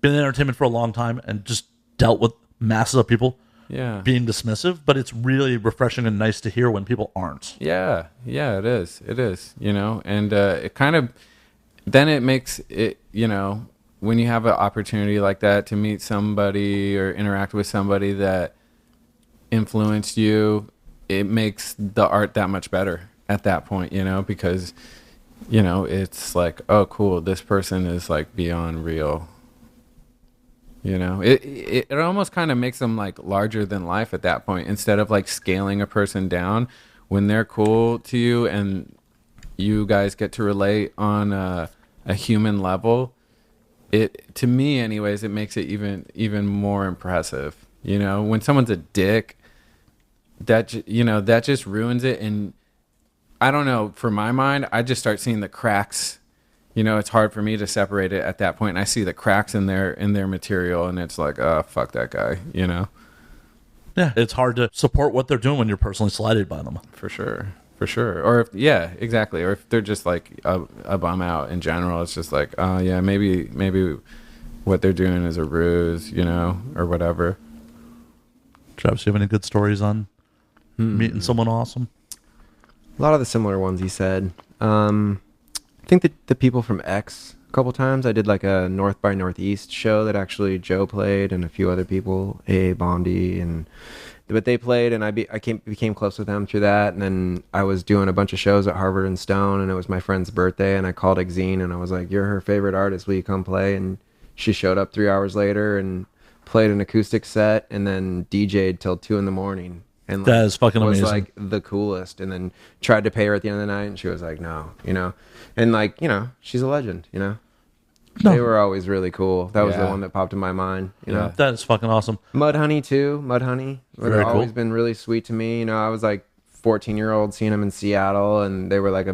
been in entertainment for a long time and just dealt with masses of people being dismissive, but it's really refreshing and nice to hear when people aren't. Yeah, it is. And it kind of, then it makes it, when you have an opportunity like that to meet somebody or interact with somebody that influenced you, it makes the art that much better at that point, because, it's like, oh, cool, this person is like beyond real. It almost kind of makes them like larger than life at that point, instead of like scaling a person down. When they're cool to you and you guys get to relate on a human level, it, to me anyways, it makes it even more impressive. When someone's a dick, that just ruins it. And I don't know, for my mind, I just start seeing the cracks. It's hard for me to separate it at that point. And I see the cracks in their material, and it's like, oh, fuck that guy, Yeah, it's hard to support what they're doing when you're personally slighted by them. For sure. Or if, exactly. Or if they're just like a bum out in general, it's just like, oh yeah, maybe what they're doing is a ruse, or whatever. Travis, you have any good stories on meeting someone awesome? A lot of the similar ones he said. I think that the people from X, a couple times, I did like a North by Northeast show that actually Joe played and a few other people, A. Bondi, but they played, and I became close with them through that. And then I was doing a bunch of shows at Harvard and Stone, and it was my friend's birthday, and I called Exene and I was like, "You're her favorite artist, will you come play?" And she showed up 3 hours later and played an acoustic set, and then DJ'd till 2 a.m. And that is fucking amazing. Was like the coolest, and then tried to pay her at the end of the night, and she was like, "No," and like, she's a legend, No. They were always really cool. That was the one that popped in my mind, That is fucking awesome. Mudhoney too. Mudhoney. Very They've cool. always been really sweet to me. I was like 14-year-old seeing them in Seattle, and they were like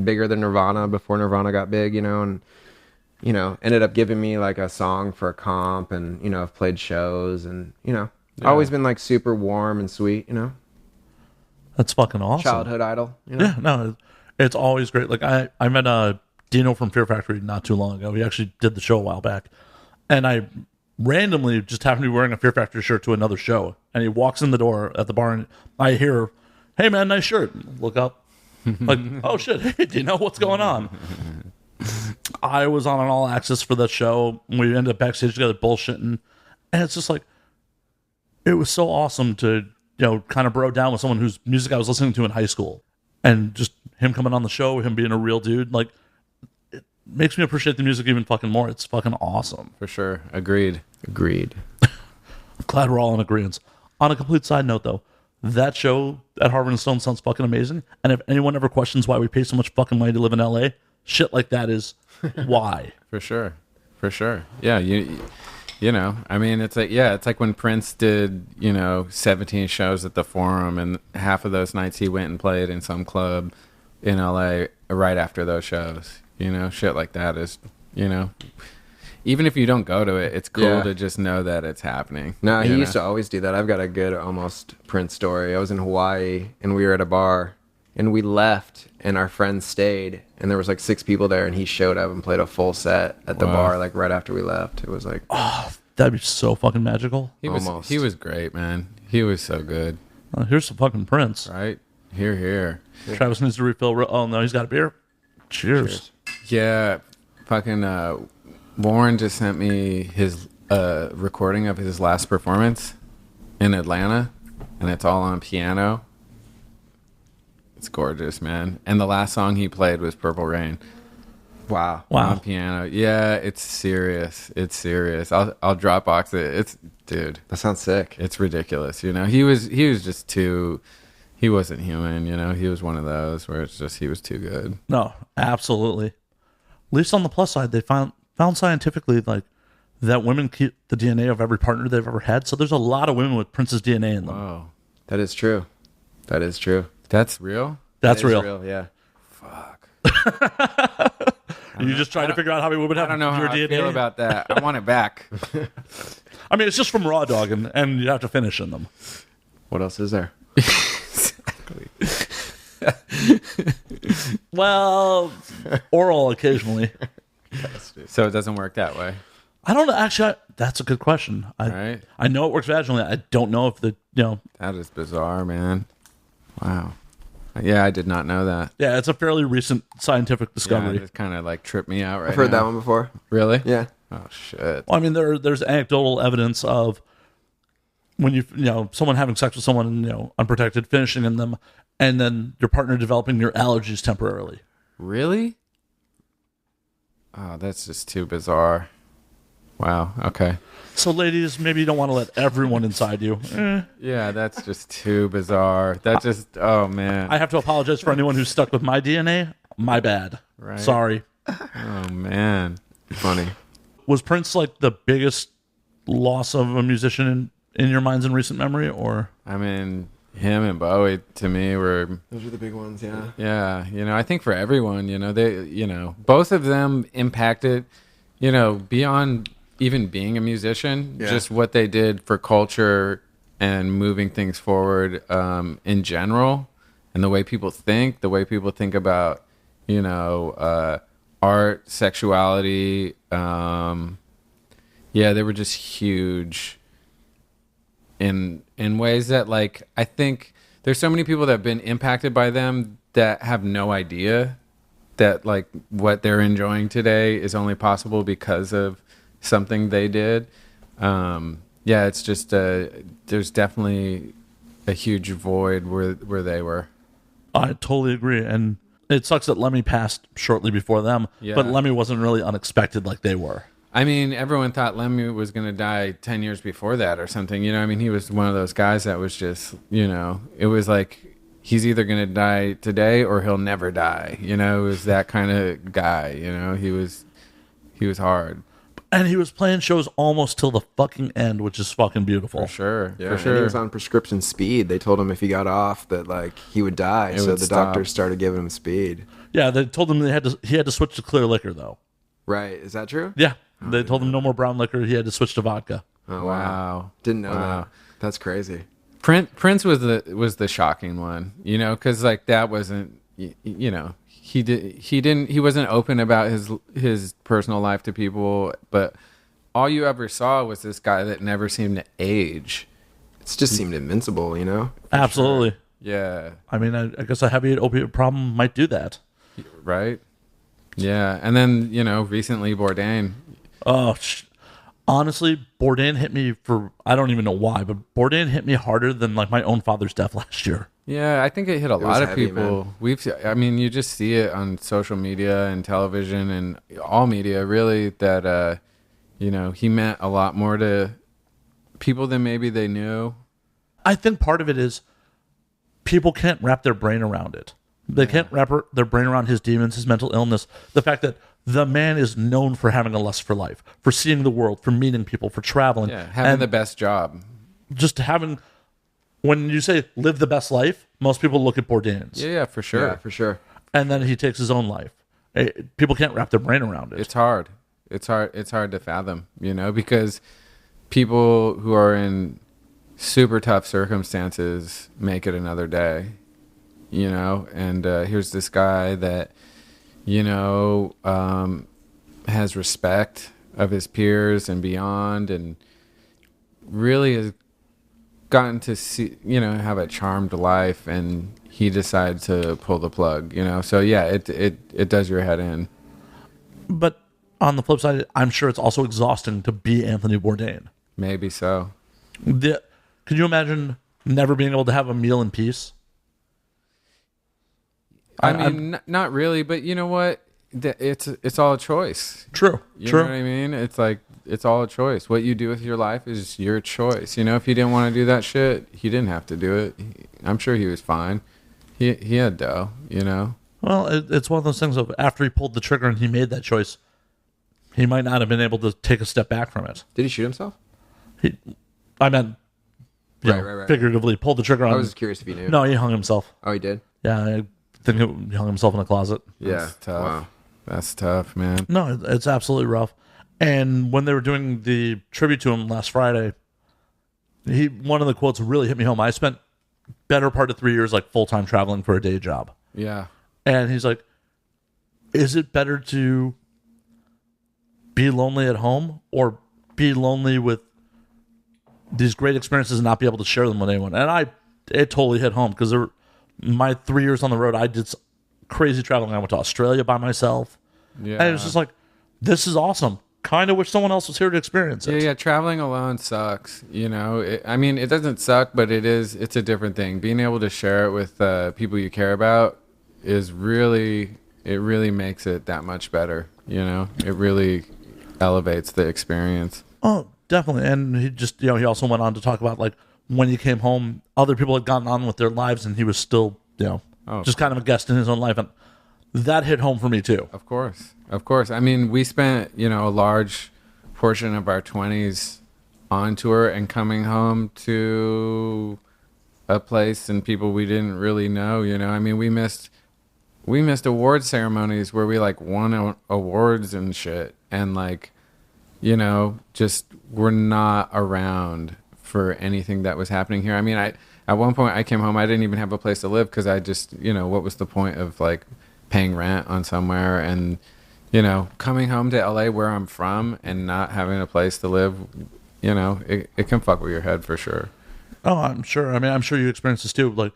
bigger than Nirvana before Nirvana got big, and ended up giving me like a song for a comp, and I've played shows, and always been like super warm and sweet, That's fucking awesome. Childhood idol. Yeah, no, it's always great. Like I met Dino from Fear Factory not too long ago. He actually did the show a while back, and I randomly just happened to be wearing a Fear Factory shirt to another show, and he walks in the door at the bar, and I hear, "Hey man, nice shirt." Look up, like, "Oh shit, hey Dino, what's going on?" I was on an all access for that show. We ended up backstage together bullshitting, and it's just like, it was so awesome to kind of bro down with someone whose music I was listening to in high school, and just him coming on the show, him being a real dude, like, it makes me appreciate the music even fucking more. It's fucking awesome. For sure. Agreed. Glad we're all in agreement. On a complete side note, though, that show at Harvard and Stone sounds fucking amazing. And if anyone ever questions why we pay so much fucking money to live in LA, shit like that is why. For sure. Yeah, I mean, it's like when Prince did, 17 shows at the Forum, and half of those nights he went and played in some club in LA right after those shows. Shit like that is, even if you don't go to it, it's cool to just know that it's happening. No, he used to always do that. I've got a good almost Prince story. I was in Hawaii, and we were at a bar, and we left, and our friends stayed, and there was like 6 people there, and he showed up and played a full set at the bar, like right after we left. It was like, oh, that'd be so fucking magical. He was great, man. He was so good. Here's some fucking Prince. Right? Here. Travis needs to refill. Oh no, he's got a beer. Cheers. Yeah, fucking Warren just sent me his recording of his last performance in Atlanta, and it's all on piano. It's gorgeous, man. And the last song he played was Purple Rain. wow. On piano. Yeah, it's serious. I'll Dropbox it. Dude. That sounds sick. It's ridiculous. He was just too. He wasn't human. He was one of those where it's just he was too good. No, absolutely. At least on the plus side, they found scientifically, like, that women keep the DNA of every partner they've ever had. So there's a lot of women with Prince's DNA in them. Whoa. That is true. That is true. That's real? That's That is real. Yeah. Fuck. You just trying to figure out how many women have I don't know your how DNA. I feel about that. I want it back. I mean, it's just from raw dog, and you have to finish in them. What else is there? Well, oral occasionally. So it doesn't work that way. I don't know. Actually, that's a good question. Right. I know it works vaginally. I don't know if That is bizarre, man. Wow. Yeah, I did not know that. Yeah, it's a fairly recent scientific discovery. Yeah, it kind of like tripped me out right I've heard now. that one before. Really? Yeah. Oh, shit. Well, I mean, there's anecdotal evidence of when someone having sex with someone, unprotected, finishing in them, and then your partner developing your allergies temporarily. Really? Oh, that's just too bizarre. Wow. Okay. So, ladies, maybe you don't want to let everyone inside you. Yeah, that's just too bizarre. That just, oh, man. I have to apologize for anyone who's stuck with my DNA. My bad. Right. Sorry. Oh, man. Funny. Was Prince like the biggest loss of a musician in your minds in recent memory, or? I mean, him and Bowie to me were, Those are the big ones, yeah. yeah, I think for everyone, they, both of them impacted, beyond even being a musician, just what they did for culture and moving things forward in general, and the way people think about, art, sexuality. They were just huge in ways that, like, I think there's so many people that have been impacted by them that have no idea that, like, what they're enjoying today is only possible because of something they did. It's just there's definitely a huge void where they were. I totally agree, and it sucks that Lemmy passed shortly before them, but Lemmy wasn't really unexpected like they were. I mean, everyone thought Lemmy was going to die 10 years before that or something. I mean, he was one of those guys that was just, it was like, he's either going to die today or he'll never die. It was that kind of guy, he was hard. And he was playing shows almost till the fucking end, which is fucking beautiful. For sure. Yeah, for and sure. he was on prescription speed. They told him if he got off that, like, he would die. So the doctors started giving him speed. Yeah, they told him he had to switch to clear liquor, though. Right. Is that true? Yeah. They told him no more brown liquor. He had to switch to vodka. Oh, Wow. Didn't know that. That's crazy. Prince was the shocking one, because, like, that wasn't, he wasn't open about his personal life to people, but all you ever saw was this guy that never seemed to age. It just seemed invincible, Absolutely. Sure. Yeah. I mean, I guess a heavy opiate problem might do that. Right. Yeah. And then, recently Bourdain. Oh, honestly, Bourdain hit me I don't even know why, but Bourdain hit me harder than, like, my own father's death last year. Yeah, I think it hit a lot of heavy, people. man. You just see it on social media and television and all media, really, that, he meant a lot more to people than maybe they knew. I think part of it is people can't wrap their brain around it. They can't wrap their brain around his demons, his mental illness, the fact that the man is known for having a lust for life, for seeing the world, for meeting people, for traveling. Yeah, having the best job. Just having, when you say live the best life, most people look at Bourdain's. Yeah, for sure. Yeah, for sure. And then he takes his own life. People can't wrap their brain around it. It's hard. It's hard to fathom, because people who are in super tough circumstances make it another day, and here's this guy that, has respect of his peers and beyond, and really has gotten to see, have a charmed life, and he decided to pull the plug, so yeah, it does your head in. But on the flip side, I'm sure it's also exhausting to be Anthony Bourdain. Maybe so. Can you imagine never being able to have a meal in peace? Not really, but you know what? It's all a choice. True. You know what I mean? It's like, it's all a choice. What you do with your life is your choice. If he didn't want to do that shit, he didn't have to do it. I'm sure he was fine. He had dough, Well, it's one of those things of after he pulled the trigger and he made that choice, he might not have been able to take a step back from it. Did he shoot himself? I meant, Right. figuratively, pulled the trigger on. I was just curious if you knew. No, he hung himself. Oh, he did? Yeah, I think he hung himself in a closet. Yeah. That's tough. Wow. That's tough, man. No, it's absolutely rough. And when they were doing the tribute to him last Friday, one of the quotes really hit me home. I spent better part of 3 years like full-time traveling for a day job. Yeah. And he's like, is it better to be lonely at home or be lonely with these great experiences and not be able to share them with anyone? And it totally hit home because my 3 years on the road, I did crazy traveling. I went to Australia by myself. Yeah. And it was just like, this is awesome. Kind of wish someone else was here to experience it. Yeah, traveling alone sucks. It doesn't suck, but it's a different thing. Being able to share it with people you care about it really makes it that much better. It really elevates the experience. Oh, definitely. And he just, he also went on to talk about like when he came home, other people had gotten on with their lives and he was still, just kind of a guest in his own life. And that hit home for me too. Of course. I mean, we spent, a large portion of our 20s on tour and coming home to a place and people we didn't really know, I mean, we missed award ceremonies where we like won awards and shit. And like, just were not around for anything that was happening here. I mean, at one point I came home, I didn't even have a place to live because I just, what was the point of like paying rent on somewhere and, coming home to LA where I'm from and not having a place to live, it can fuck with your head for sure. Oh, I'm sure. I mean, I'm sure you experienced this too. Like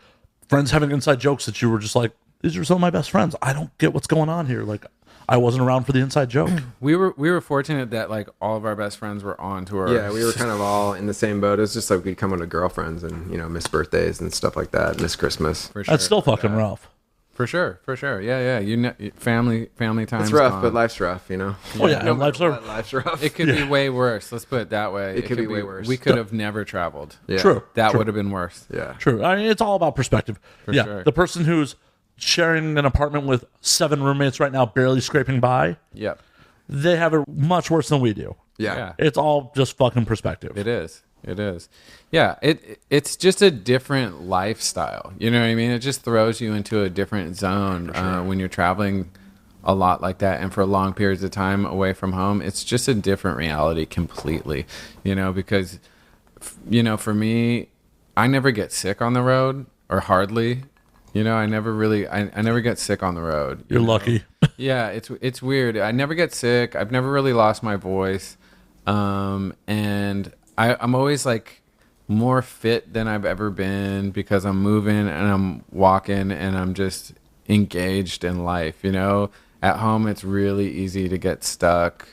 friends having inside jokes that you were just like, these are some of my best friends. I don't get what's going on here. Like I wasn't around for the inside joke. We were fortunate that like all of our best friends were on tour. Yeah, we were kind of all in the same boat. It was just like we'd come on to girlfriends and, miss birthdays and stuff like that, miss Christmas. For sure. That's still fucking rough. For sure. Yeah. Family time. It's rough, but life's rough, Oh yeah, No life's matter rough. what, life's rough. It could be way worse. Let's put it that way. It could be way worse. We could have never traveled. Yeah. True. That would have been worse. Yeah. True. I mean, it's all about perspective. For yeah. sure. The person who's sharing an apartment with 7 roommates right now, barely scraping by, Yep. they have it much worse than we do. Yeah. It's all just fucking perspective. It is. Yeah. It's just a different lifestyle. You know what I mean? It just throws you into a different zone when you're traveling a lot like that and for long periods of time away from home. It's just a different reality completely, because, for me, I never get sick on the road or hardly. I never get sick on the road. You're lucky. Yeah, it's weird. I never get sick. I've never really lost my voice. And I'm always like more fit than I've ever been because I'm moving and I'm walking and I'm just engaged in life. At home, it's really easy to get stuck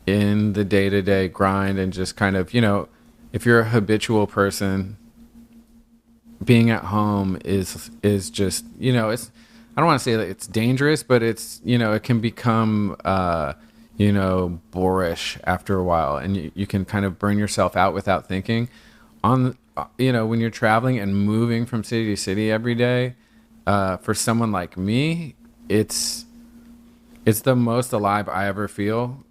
in the day-to-day grind and just kind of, if you're a habitual person, being at home is just, it's, I don't want to say that it's dangerous, but it's, it can become, boorish after a while and you can kind of burn yourself out without thinking when you're traveling and moving from city to city every day, for someone like me, it's the most alive I ever feel,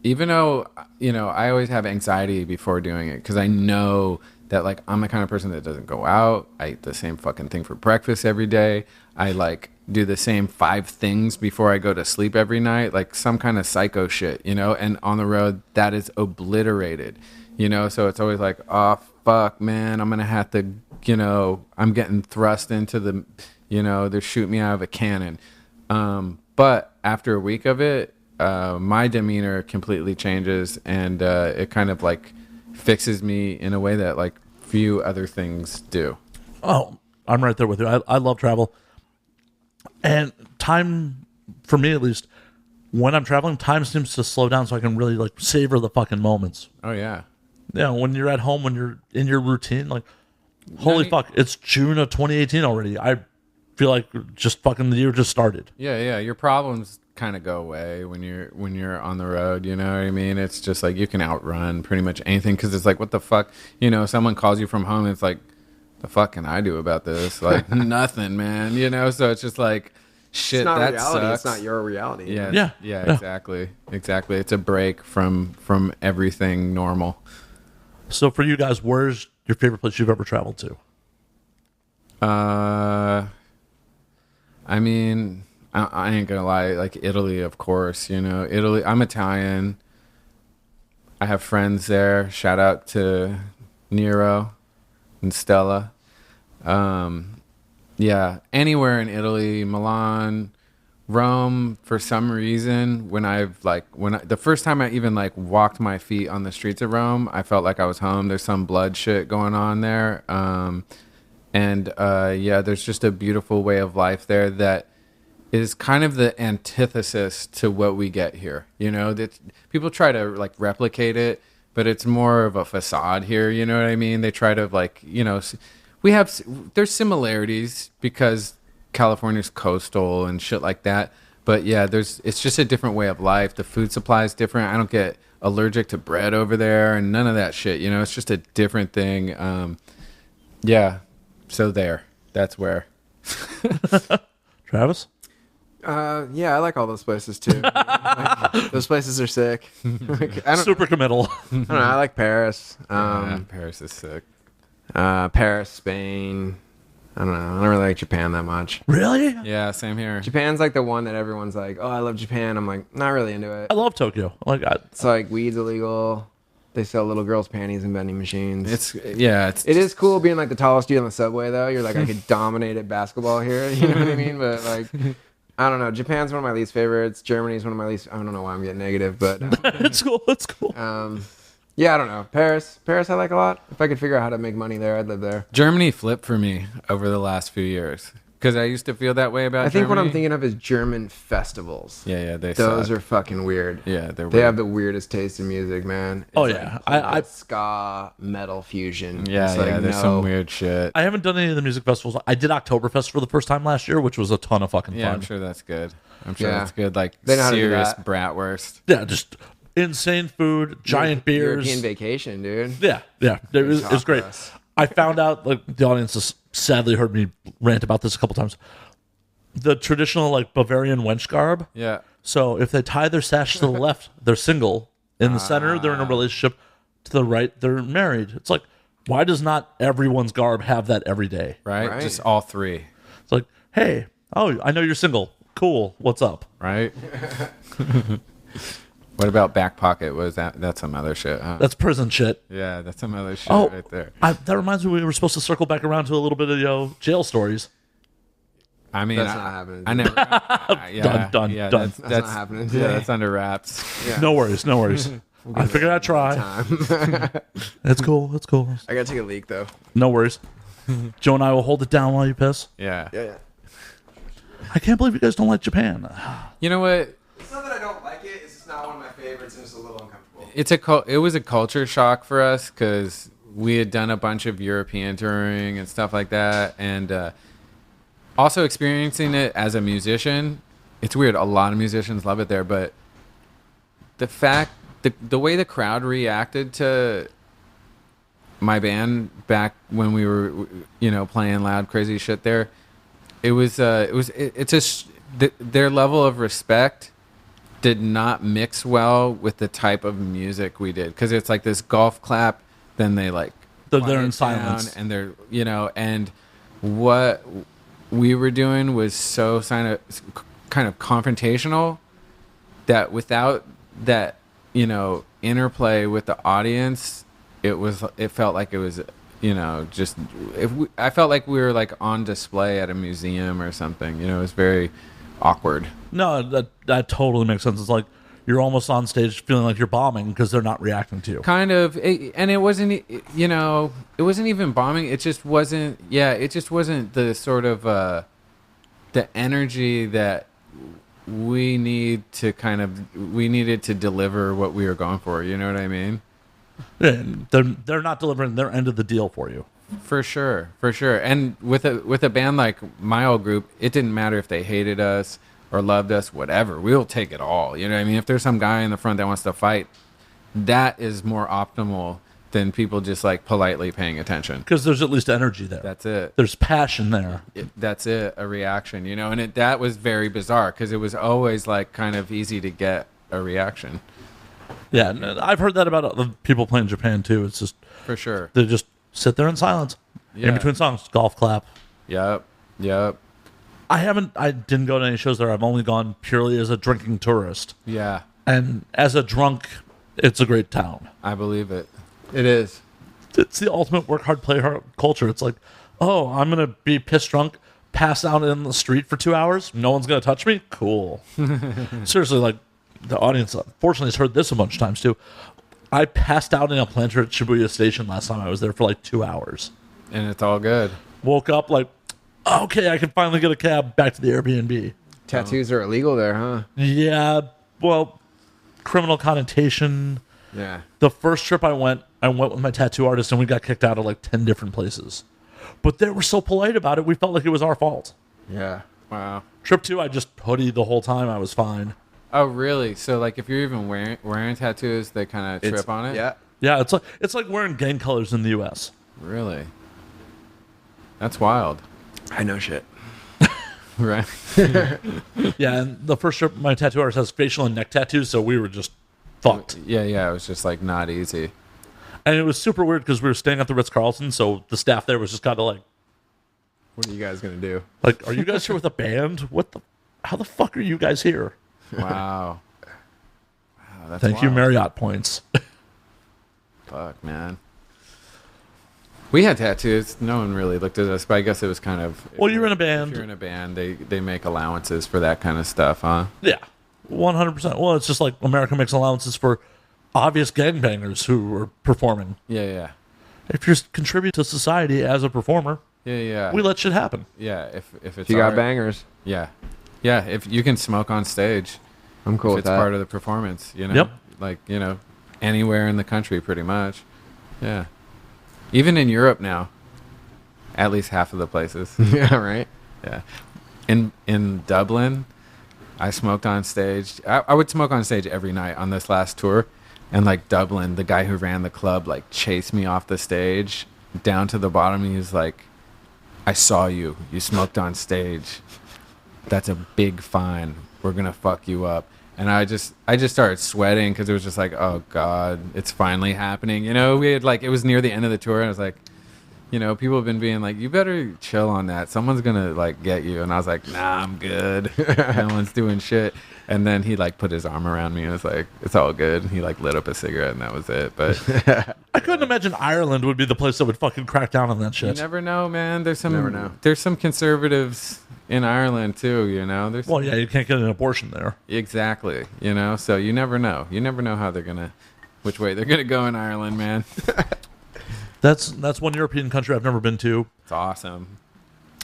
even though, I always have anxiety before doing it because I know that like I'm the kind of person that doesn't go out. I eat the same fucking thing for breakfast every day. I like do the same 5 things before I go to sleep every night, like some kind of psycho shit, and on the road that is obliterated, so it's always like, oh fuck man, I'm gonna have to, I'm getting thrust into the, they're shooting me out of a cannon. But after a week of it, my demeanor completely changes and it kind of like fixes me in a way that like few other things do. Oh, I'm right there with you. I love travel. And time, for me at least, when I'm traveling, time seems to slow down so I can really like savor the fucking moments. Oh yeah. When you're at home, when you're in your routine, like, holy fuck, it's June of 2018 already. I feel like just fucking the year just started. Yeah. Your problems kind of go away when you're on the road, you know what I mean? It's just like you can outrun pretty much anything because it's like, what the fuck, someone calls you from home, it's like, the fuck can I do about this? Like nothing, man, so it's just like, shit, It's not that reality. sucks. It's not your reality. Yeah, Yeah. exactly. It's a break from everything normal. So for you guys, where's your favorite place you've ever traveled to? I mean, I ain't gonna lie, like Italy, of course, Italy. I'm Italian. I have friends there. Shout out to Nero and Stella. Yeah, anywhere in Italy, Milan, Rome. For some reason, the first time I even like walked my feet on the streets of Rome, I felt like I was home. There's some blood shit going on there. There's just a beautiful way of life there that is kind of the antithesis to what we get here. That people try to like replicate it, but it's more of a facade here. You know what I mean? They try to there's similarities because California's coastal and shit like that. But yeah, it's just a different way of life. The food supply is different. I don't get allergic to bread over there and none of that shit. It's just a different thing. So that's where. Travis? Yeah, I like all those places too. Those places are sick. Super committal. I don't know. I like Paris. Paris is sick. Paris, Spain. I don't know. I don't really like Japan that much. Really? Yeah, same here. Japan's like the one that everyone's like, oh, I love Japan. I'm like, not really into it. I love Tokyo. It's like weed's illegal. They sell little girls' panties in vending machines. It is cool being like the tallest dude on the subway though. You're like, I could dominate at basketball here. You know what I mean? But like, I don't know. Japan's one of my least favorites. Germany's one of my least. I don't know why I'm getting negative, but it's cool. It's cool. Yeah, I don't know. Paris I like a lot. If I could figure out how to make money there, I'd live there. Germany flipped for me over the last few years because I used to feel that way about. I think Germany. what I'm thinking of is German festivals. Yeah, those are fucking weird. Yeah, they're they weird. have the weirdest taste in music, man. It's I ska metal fusion. Yeah, there's some weird shit. I haven't done any of the music festivals. I did Oktoberfest for the first time last year, which was a ton of fucking fun. Yeah, I'm sure that's good. Like they know how to do serious that. bratwurst. Yeah, just insane food, giant beers. European vacation, dude. Yeah. It was great. I found out, like, the audience has sadly heard me rant about this a couple times. The traditional, like, Bavarian wench garb. Yeah. So if they tie their sash to the left, they're single. In the center, they're in a relationship. To the right, they're married. It's like, why does not everyone's garb have that every day? Right? Just all three. It's like, hey, I know you're single. Cool. What's up? Right? What about back pocket? That's some other shit, huh? That's prison shit. Yeah, that's some other shit right there. That reminds me, we were supposed to circle back around to a little bit of jail stories. I mean, that's not happening. I never. Done. That's not happening today. Yeah, that's under wraps. Yeah. No worries. I figured I'd try. It's cool. I gotta take a leak though. No worries. Joe and I will hold it down while you piss. Yeah. I can't believe you guys don't like Japan. You know what? It's not that I don't like it. It's just not one of my favorites, and it's a little uncomfortable. It was a culture shock for us because we had done a bunch of European touring and stuff like that, and also experiencing it as a musician. It's weird. A lot of musicians love it there, but the way the crowd reacted to my band back when we were, playing loud, crazy shit there, their level of respect did not mix well with the type of music we did, because it's like this golf clap, then they like they're in silence, and they're and what we were doing was so kind of confrontational that without that interplay with the audience, it felt like it was I felt like we were like on display at a museum or something. It was very awkward. No, that totally makes sense. It's like you're almost on stage feeling like you're bombing because they're not reacting to you. Kind of, and it wasn't, it wasn't even bombing. It just wasn't. Yeah, it just wasn't the sort of the energy that we needed to deliver what we were going for. You know what I mean? Yeah, they're not delivering their end of the deal for you. For sure. And with a band like my old group, it didn't matter if they hated us or loved us, whatever. We'll take it all. You know what I mean? If there's some guy in the front that wants to fight, that is more optimal than people just like politely paying attention. Because there's at least energy there. That's it. There's passion there. That's it, a reaction, you know, and that was very bizarre because it was always like kind of easy to get a reaction. Yeah, and I've heard that about other people playing Japan too. It's just For sure. they just sit there in silence in Yeah. between songs, golf clap. Yep. I didn't go to any shows there. I've only gone purely as a drinking tourist. Yeah, And as a drunk, it's a great town. I believe it. It is. It's the ultimate work hard, play hard culture. It's like, oh, I'm going to be pissed drunk, pass out in the street for 2 hours. No one's going to touch me. Cool. Seriously, like the audience, unfortunately, has heard this a bunch of times too. I passed out in a planter at Shibuya Station last time I was there for like 2 hours. And it's all good. Woke up like, okay, I can finally get a cab back to the Airbnb. Tattoos are illegal there, huh? Yeah, well, criminal connotation. Yeah. The first trip I went with my tattoo artist, and we got kicked out of like 10 different places. But they were so polite about it, we felt like it was our fault. Yeah. Wow. Trip 2, I just hoodied the whole time. I was fine. Oh, really? So, like, if you're even wearing tattoos, they kind of trip on it? Yeah. Yeah, it's like wearing gang colors in the U.S. Really? That's wild. I know shit. Right? Yeah, and the first trip, my tattoo artist has facial and neck tattoos, so we were just fucked. Yeah, it was just, like, not easy. And it was super weird because we were staying at the Ritz-Carlton, so the staff there was just kind of like, What are you guys going to do? like, are you guys here with a band? How the fuck are you guys here? Wow. That's Thank you, wild. Marriott points. Fuck, man. We had tattoos. No one really looked at us, but I guess it was kind of... Well, you're in a band. If you're in a band, they make allowances for that kind of stuff, huh? Yeah, 100%. Well, it's just like America makes allowances for obvious gangbangers who are performing. Yeah. If you contribute to society as a performer, Yeah. we let shit happen. Yeah, if it's If you got art- bangers, Yeah, if you can smoke on stage, I'm cool if with it's that. part of the performance, you know? Yep. Like, you know, anywhere in the country pretty much. Yeah. Even in Europe now, at least half of the places. Yeah, right? Yeah. In Dublin, I smoked on stage. I would smoke on stage every night on this last tour. And like Dublin, the guy who ran the club like chased me off the stage down to the bottom. He was like, I saw you. You smoked on stage. That's a big fine. We're going to fuck you up. And I just started sweating because it was just like, oh God, it's finally happening. You know, we had like, it was near the end of the tour. And I was like, you know, people have been being like, you better chill on that. Someone's going to like get you. And I was like, nah, I'm good. No one's doing shit. And then he like put his arm around me and was like, it's all good. He like lit up a cigarette and that was it. But I couldn't imagine Ireland would be the place that would fucking crack down on that you shit. never know, man. There's Never know. some conservatives in Ireland too, you know. There's Well, yeah, you can't get an abortion there. exactly, you know. So you never know. You never know how which way they're gonna go in Ireland, man. That's one European country I've never been to. It's awesome.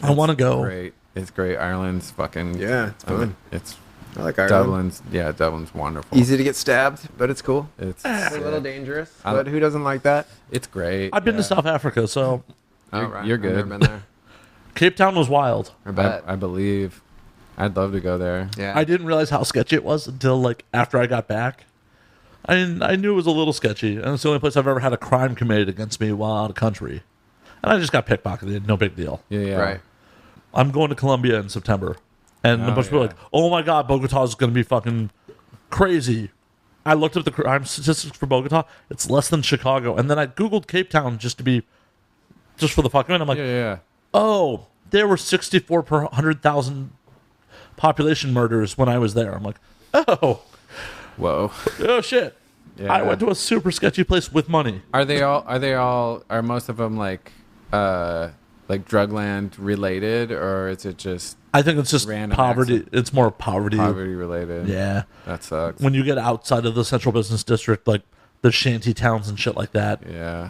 I want to go. Great. It's great. Ireland's fucking Yeah, it's fun. It's I like Ireland. Dublin's wonderful. Easy to get stabbed, but it's cool. It's It's a little dangerous, I- but who doesn't like that? It's great. I've been yeah. to South Africa, so You're good. I've never been there. Cape Town was wild. I bet. I believe. I'd love to go there. Yeah. I didn't realize how sketchy it was until like after I got back. I knew it was a little sketchy, and it's the only place I've ever had a crime committed against me while out of country. And I just got pickpocketed, no big deal. Yeah. Right. I'm going to Colombia in September, and a Oh, bunch of people are yeah. like, "Oh my God, Bogota is going to be fucking crazy." I looked up the crime statistics for Bogota; it's less than Chicago. And then I googled Cape Town just for the fuck of it. I'm like, Yeah. "Oh, there were 64 per 100,000 population murders when I was there." I'm like, "Oh, Whoa. oh shit." Yeah. I went to a super sketchy place with money. Are most of them like Drugland related, or is it just I think it's just Random poverty. accident. It's more poverty. poverty related? Yeah. That sucks. When you get outside of the central business district, like the shanty towns and shit like that, Yeah.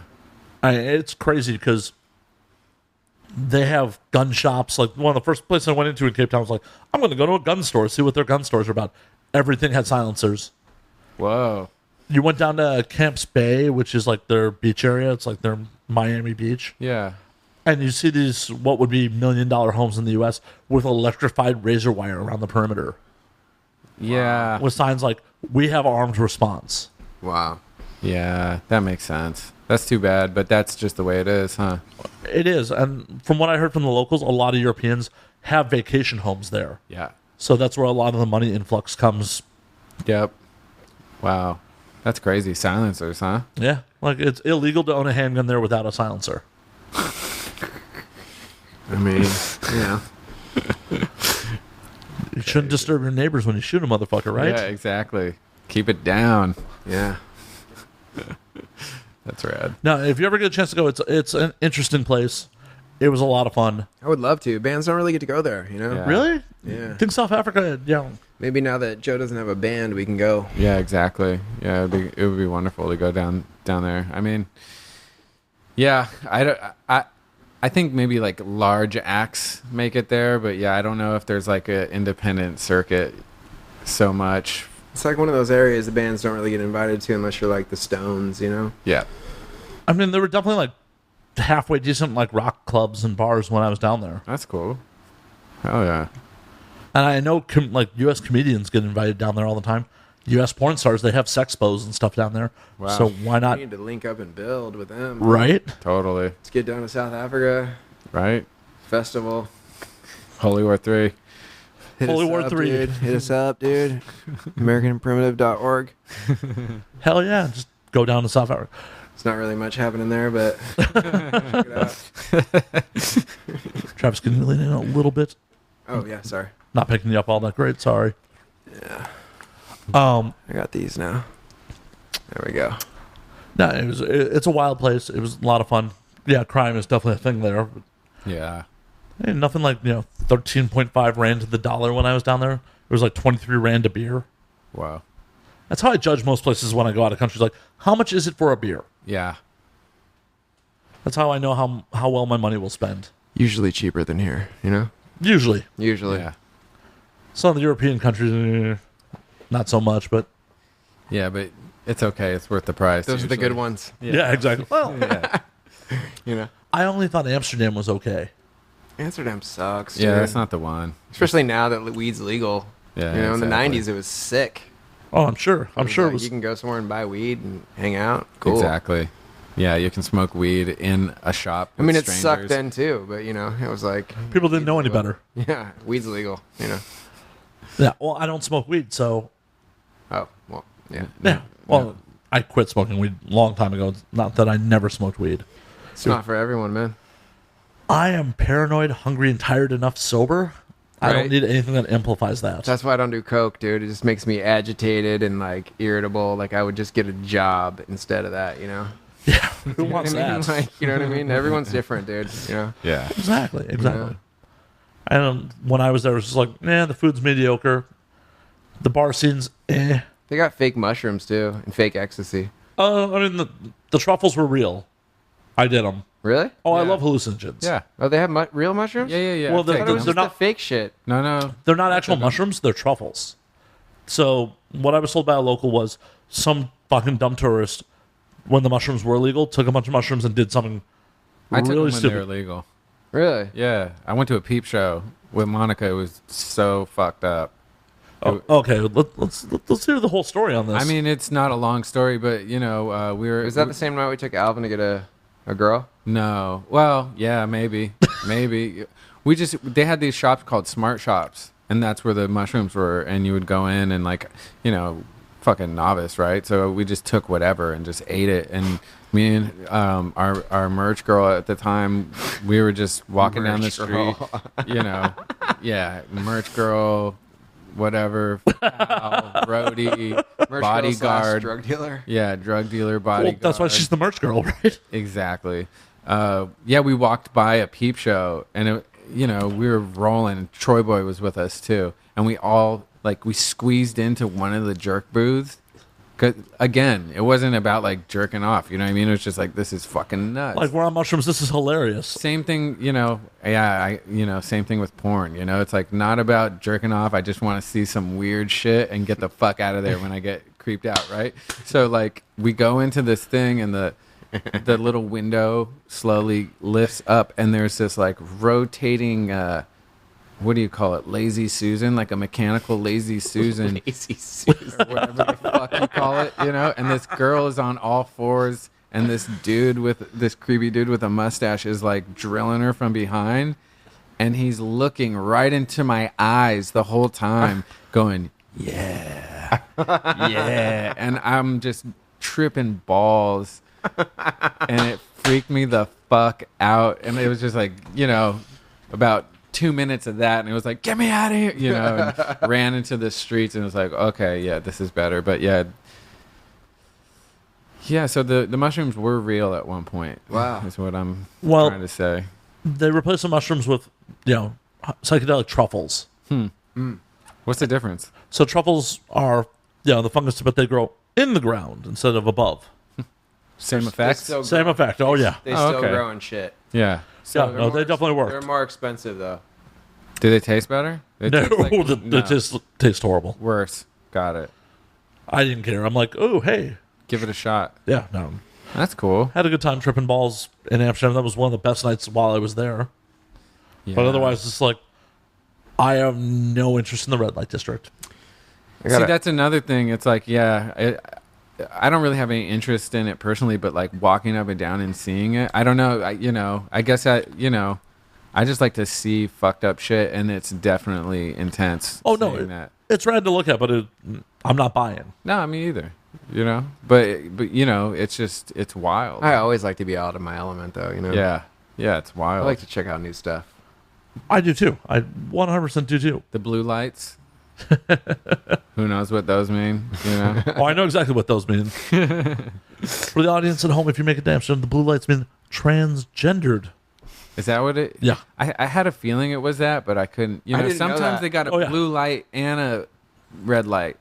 it's crazy because they have gun shops. Like one of the first places I went into in Cape Town was like, I'm going to go to a gun store, see what their gun stores are about. Everything had silencers. Whoa. You went down to Camps Bay, which is like their beach area. It's like their Miami Beach. Yeah. And you see these, what would be $1 million homes in the U.S. with electrified razor wire around the perimeter. Yeah. With signs like, we have armed response. Wow. Yeah, that makes sense. That's too bad, but that's just the way it is, huh? It is. And from what I heard from the locals, a lot of Europeans have vacation homes there. Yeah. So that's where a lot of the money influx comes. Yep. Wow. That's crazy. Silencers, huh? Yeah. Like, it's illegal to own a handgun there without a silencer. I mean, yeah. You shouldn't disturb your neighbors when you shoot a motherfucker, right? Yeah, exactly. Keep it down. Yeah. That's rad. Now, if you ever get a chance to go, it's an interesting place. It was a lot of fun. I would love to. Bands don't really get to go there, you know? Yeah. Really? Yeah. I think South Africa, yeah. Maybe now that Joe doesn't have a band, we can go. Yeah, exactly. Yeah, it would be wonderful to go down there. I mean, yeah, I think maybe like large acts make it there, but yeah, I don't know if there's like an independent circuit so much. It's like one of those areas the bands don't really get invited to unless you're like the Stones, you know? Yeah. I mean, there were definitely like halfway decent like rock clubs and bars when I was down there. That's cool. Oh yeah. And I know like U.S. comedians get invited down there all the time. U.S. porn stars, they have sexpos and stuff down there. Wow. So why not? We need to link up and build with them. Right? Totally. Let's get down to South Africa. Right? Festival. Holy War 3. Hit Holy us War up, 3. Dude. It us up, dude. AmericanPrimitive.org. Hell yeah. Just go down to South Africa. It's not really much happening there, but check it out. Travis, can you lean in a little bit? Oh, yeah, sorry. Not picking you up all that great. Sorry. Yeah. I got these now. There we go. No, it's a wild place. It was a lot of fun. Yeah, crime is definitely a thing there. Yeah. Hey, nothing like 13.5 rand to the dollar when I was down there. It was like 23 rand a beer. Wow. That's how I judge most places when I go out of country. Like, how much is it for a beer? Yeah. That's how I know how well my money will spend. Usually cheaper than here, you know? Usually. Yeah. Some of the European countries, not so much, but Yeah, but it's okay. It's worth the price. Those are the usually. good ones. yeah exactly. Well, Yeah. You know? I only thought Amsterdam was okay. Amsterdam sucks, dude. Yeah, that's not the one. Especially now that weed's legal. Yeah. You know, in the exactly. 90s, it was sick. Oh, I'm sure. It It like, was. You can go somewhere and buy weed and hang out. Cool. Exactly. Yeah, you can smoke weed in a shop. I mean, it with sucked strangers. then, too. But, you know, it was like... People didn't know any better. Yeah, weed's legal, you know? Yeah. Well, I don't smoke weed, so Oh, well, yeah. yeah. Well, I quit smoking weed a long time ago. It's not that I never smoked weed. It's not for everyone, man. I am paranoid, hungry, and tired enough sober. I don't Right. need anything that amplifies that. That's why I don't do coke, dude. It just makes me agitated and, like, irritable. Like, I would just get a job instead of that, you know? Yeah. Who You know wants what I mean? that? Like, you know what I mean? Everyone's different, dude, you know? Yeah. Exactly. Yeah. And when I was there, it was just like, the food's mediocre. The bar scene's eh. They got fake mushrooms, too, and fake ecstasy. I mean, the truffles were real. I did them. Really? Oh, I Yeah. love hallucinogens. Yeah. Oh, they have real mushrooms? Yeah. Well, I thought it was They're just not- the fake shit. No. They're not actual mushrooms. They're truffles. So what I was told by a local was some fucking dumb tourist, when the mushrooms were illegal, took a bunch of mushrooms and did something I took them really when they were stupid. legal. Really? Yeah. I went to a peep show with Monica. It was so fucked up. Oh, okay, let's hear the whole story on this. I mean, it's not a long story, but, we were... Was that the same night we took Alvin to get a girl? No. Well, yeah, maybe. Maybe. They had these shops called Smart Shops, and that's where the mushrooms were, and you would go in and, like, fucking novice, right? So we just took whatever and just ate it, and me and our merch girl at the time, we were just walking down the Merch street, girl. yeah, merch girl, whatever, pal, roadie, Merch girl slash bodyguard, drug dealer. yeah, drug dealer, well, bodyguard. that's why she's the merch girl, right? Exactly. Yeah, we walked by a peep show, and we were rolling. Troy Boy was with us too, and we all we squeezed into one of the jerk booths. 'Cause, again, it wasn't about like jerking off. You know what I mean? It was just like, this is fucking nuts. Like, we're on mushrooms. This is hilarious. Same thing, same thing with porn. It's like not about jerking off. I just want to see some weird shit and get the fuck out of there when I get creeped out, right? So like we go into this thing and the little window slowly lifts up and there's this like rotating what do you call it? Lazy Susan, like a mechanical lazy Susan. Lazy Susan. Or whatever the fuck you call it, you know? And this girl is on all fours, and this creepy dude with a mustache is like drilling her from behind, and he's looking right into my eyes the whole time, going, yeah, yeah. And I'm just tripping balls, and it freaked me the fuck out. And it was just like, you know, about 2 minutes of that, and it was like, get me out of here, you know, and ran into the streets, and it was like, okay, yeah, this is better. But yeah, so the mushrooms were real at one point. Wow. Is what I'm Well, trying to say. They replaced the mushrooms with, you know, psychedelic truffles. What's the difference? So truffles are, you know, the fungus, but they grow in the ground instead of above. Same They effect? still Same grow. effect. Oh, yeah. They Oh, still okay. grow and shit. Yeah. Yeah, they're no, more they definitely They're worked. more expensive though. Do they taste better? They No, taste like- they just taste horrible. Worse. Got it. I didn't care. I'm like, oh, hey. Give it a shot. Yeah, no. That's cool. Had a good time tripping balls in Amsterdam. That was one of the best nights while I was there. Yeah. But otherwise, it's like, I have no interest in the red light district. I See, gotta- that's another thing. It's like, yeah, I don't really have any interest in it personally, but like walking up and down and seeing it, I don't know. I guess I just like to see fucked up shit, and it's definitely intense. Oh, no. seeing that. It's rad to look at, but I'm not buying. No, me either. You know, but you know, it's wild. I always like to be out of my element though, you know. Yeah, it's I wild. like to check out new stuff. I do too. I 100% do too. The blue lights. Who knows what those mean? You know. Oh, I know exactly what those mean. For the audience at home, if you make a damn sure, the blue lights mean transgendered. Is that what it? Yeah. I had a feeling it was that, but I couldn't. You I know, didn't know sometimes that. they got a Oh, yeah. blue light and a red light.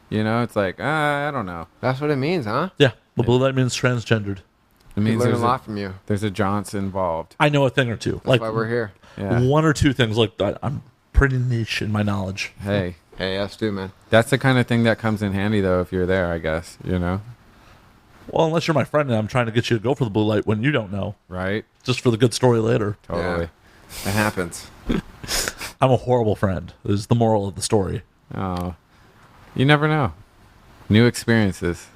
You know, it's like I don't know. That's what it means, huh? Yeah, the blue light means transgendered. It We means learn a there's lot from you. there's a Johnson involved. I know a thing or two. That's Like why we're here. Yeah. one or two things. Like I'm pretty niche in my knowledge. Hey, Hey, us too, man. that's the kind of thing that comes in handy though if you're there. I guess you know, Well, unless you're my friend and I'm trying to get you to go for the blue light when you don't know, right? just for the good story later. Totally. It happens. I'm a horrible friend. Is the moral of the story. Oh, you never know. New experiences.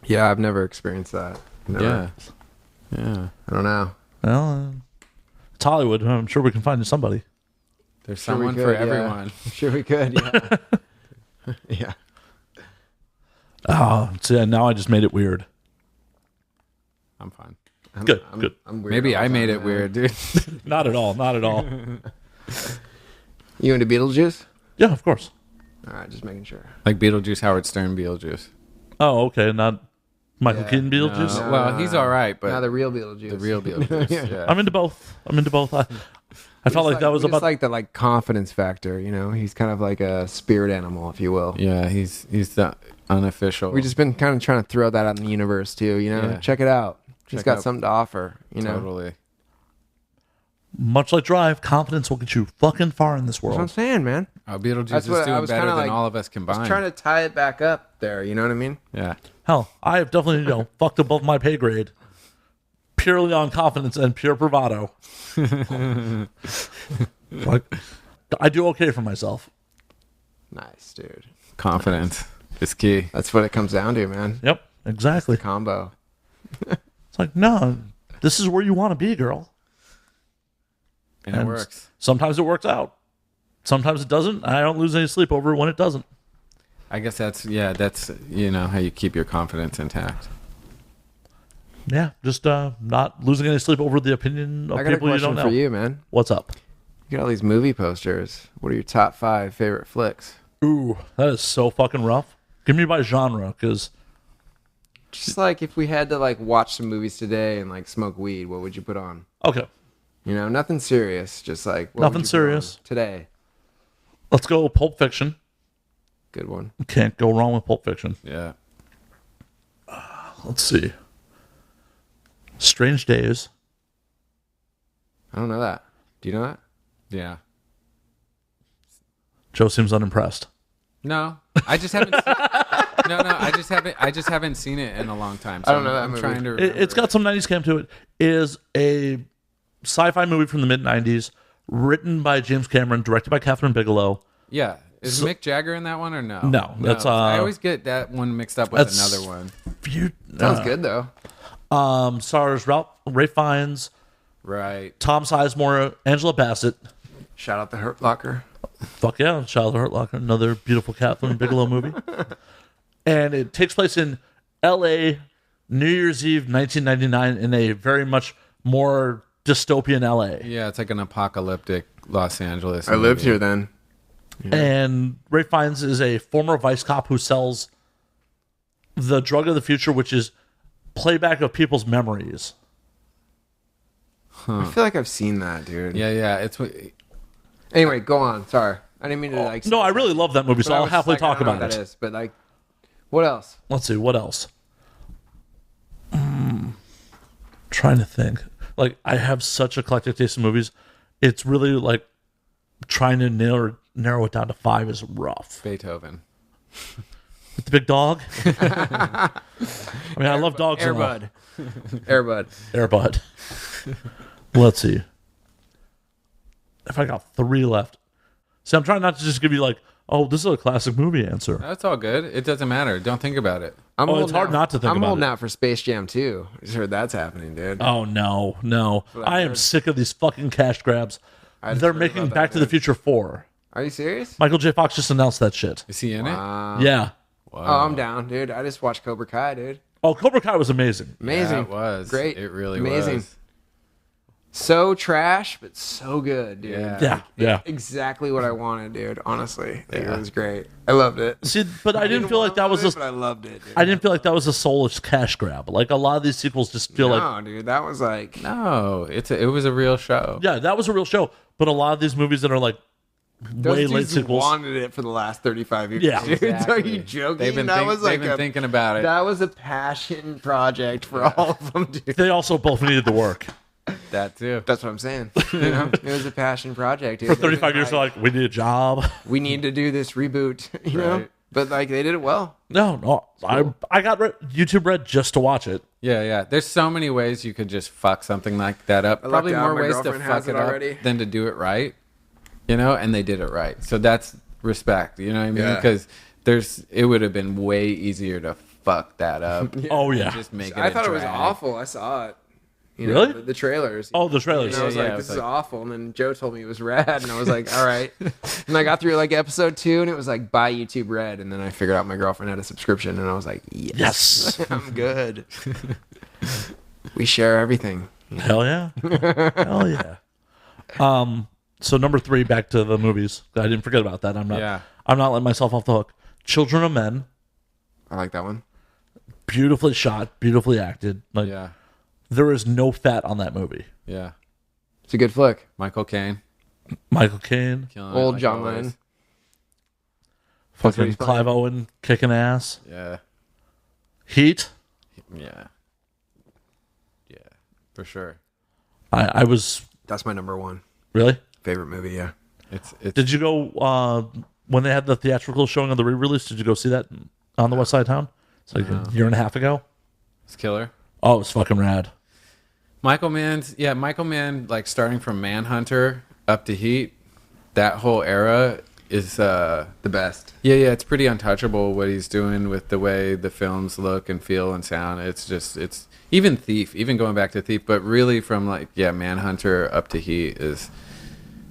Yeah, I've never experienced that. Never. Yeah. I don't know. Well, it's Hollywood. I'm sure we can find you somebody. There's Sure we someone could, for yeah. everyone. Sure we could, yeah. Yeah. Oh, so yeah, now I just made it weird. I'm fine. I'm, Good, I'm, good. I'm weird Maybe all I the made time, it man. weird, dude. Not at all. Not at all. You into Beetlejuice? Yeah, of course. All right, just making sure. Like Beetlejuice, Howard Stern Beetlejuice. Oh, okay. Not Michael Yeah, Keaton Beetlejuice. No. Well, he's all right, but no, the real Beetlejuice. the real Beetlejuice. Yeah. I'm into both. I felt like that was we just about. like the confidence factor, you know. He's kind of like a spirit animal, if you will. Yeah, he's the unofficial. We've just been kind of trying to throw that out in the universe too, you know. Yeah. Check it out. He's Check got out- something to offer, you know. Totally. Much like Drive, confidence will get you fucking far in this That's what I'm world. saying, man. Beetlejuice That's is what I doing was better kinda than like- all of us I was combined. trying to tie it back up there, you know what I mean? Yeah. Hell, I have definitely fucked above my pay grade, purely on confidence and pure bravado. Like, I do okay for myself. Nice, dude. Confidence is key. That's what it comes down to, man. Yep, exactly. Combo. It's like, no, this is where you want to be, girl. And it works. Sometimes it works out. Sometimes it doesn't. I don't lose any sleep over it when it doesn't. I guess that's you know how you keep your confidence intact. Yeah, just not losing any sleep over the opinion of I got a people you don't question know. for you, man. What's up? You got all these movie posters. What are your top 5 favorite flicks? Ooh, that is so fucking rough. Give me by genre, because Just like if we had to like watch some movies today and like smoke weed, what would you put on? okay, You know, nothing serious. Just like what Nothing would you put on serious. today. let's go Pulp Fiction. Good one. Can't go wrong with Pulp Fiction. Yeah. Let's see. Strange Days. I don't know that. Do you know that? Yeah. Joe seems unimpressed. No, I just haven't. I just haven't seen it in a long time. So I don't know that I'm movie. trying to. Remember It's got some 90s camp to it. It is a sci-fi movie from the mid-90s written by James Cameron, directed by Catherine Bigelow. Yeah. Is Mick Jagger in that one or no? No, that's I always get that one mixed up with another one. Sounds good though. Stars Ray Fiennes, Right. Tom Sizemore, Angela Bassett. Shout out the Hurt Locker. Fuck yeah, Child of the Hurt Locker, another beautiful Catherine Bigelow movie. And it takes place in L.A., New Year's Eve, 1999, in a very much more dystopian L.A. Yeah, it's like an apocalyptic Los Angeles. I lived here then. Yeah. And Ray Fiennes is a former vice cop who sells the drug of the future, which is playback of people's memories. I feel like I've seen that, dude. Yeah. It's Anyway, go on. Sorry, I didn't mean to like. No, I really love that movie, so But I I'll was happily like, I talk don't know about what it. that is, but like, what else? Let's see, what else? Trying to think. Like, I have such eclectic taste in movies. It's really like trying to narrow it down to 5 is rough. Beethoven. With the big dog? I mean, I love dogs. Airbud. Airbud. Airbud. Let's see. If I got 3 left. See, I'm trying not to just give you like, oh, this is a classic movie answer. That's all good. It doesn't matter. Don't think about it. It's hard not to think I'm about holding it. out for Space Jam 2. I just heard that's happening, dude. Oh, no. I am sick of these fucking cash grabs. just They're heard making about that, Back to the dude. Future 4. Are you serious? Michael J. Fox just announced that shit. Is he in it? Yeah. Oh, I'm down, dude. I just watched Cobra Kai, dude. Oh, Cobra Kai was amazing. Amazing. Yeah, it was. Great. It really Amazing. was. So trash, but so good, dude. Yeah. Exactly what I wanted, dude. Honestly, Like, it was great. I loved it. See, but I didn't feel like that was But I loved it. Dude. I didn't feel like that was a soulless cash grab. Like a lot of these sequels just feel like, No, dude, that was like No, it was a real show. yeah, that was a real show. But a lot of these movies that are like those way late dudes sequels. wanted it for the last 35 years. Yeah. dude. Are you joking? They've been, that was like they've been thinking about it. that was a passion project for all of them, dude. They also both needed the work. That too. That's what I'm saying. You know, it was a passion project. Dude. For They've been 35 years, they're like, we need a job. we need to do this reboot. You know, Right. but like they did it well. No. I got YouTube Red just to watch it. Yeah. There's so many ways you could just fuck something like that up. I Probably lucked out. more My ways to girlfriend has fuck it it up already. than to do it right. You know, and they did it right. So that's respect. You know what I mean? Yeah. Because it would have been way easier to fuck that up. Oh, and yeah. Just make it. I thought a it was drag. awful. I saw it. You know, Really? the trailers. Oh, the trailers. And I was Yeah, like, it this was is like- awful. And then Joe told me it was rad. And I was like, all right. And I got through like episode 2 and it was like, buy YouTube Red. And then I figured out my girlfriend had a subscription and I was like, yes. I'm good. We share everything. Hell yeah. Hell yeah. So number 3, back to the movies. I didn't forget about that. I'm not letting myself off the hook. Children of Men. I like that one. Beautifully shot, beautifully acted. Like Yeah. there is no fat on that movie. Yeah. It's a good flick. Michael Caine. Michael Caine, Killing it Old like John always. Lennon. fucking he's Clive playing. Owen kicking ass. Yeah. Heat. Yeah. Yeah. For sure. I was That's my number 1 really. favorite movie. Yeah. It's Did you go when they had the theatrical showing of the re-release? Did you go see that on the West Side of Town? It's like a year and a half ago. it's killer. Oh, it was fucking rad. Michael Mann, like starting from Manhunter up to Heat, that whole era is The best. yeah, it's pretty untouchable what he's doing with the way the films look and feel and sound. It's even Thief, even going back to Thief, but really from Manhunter up to Heat is,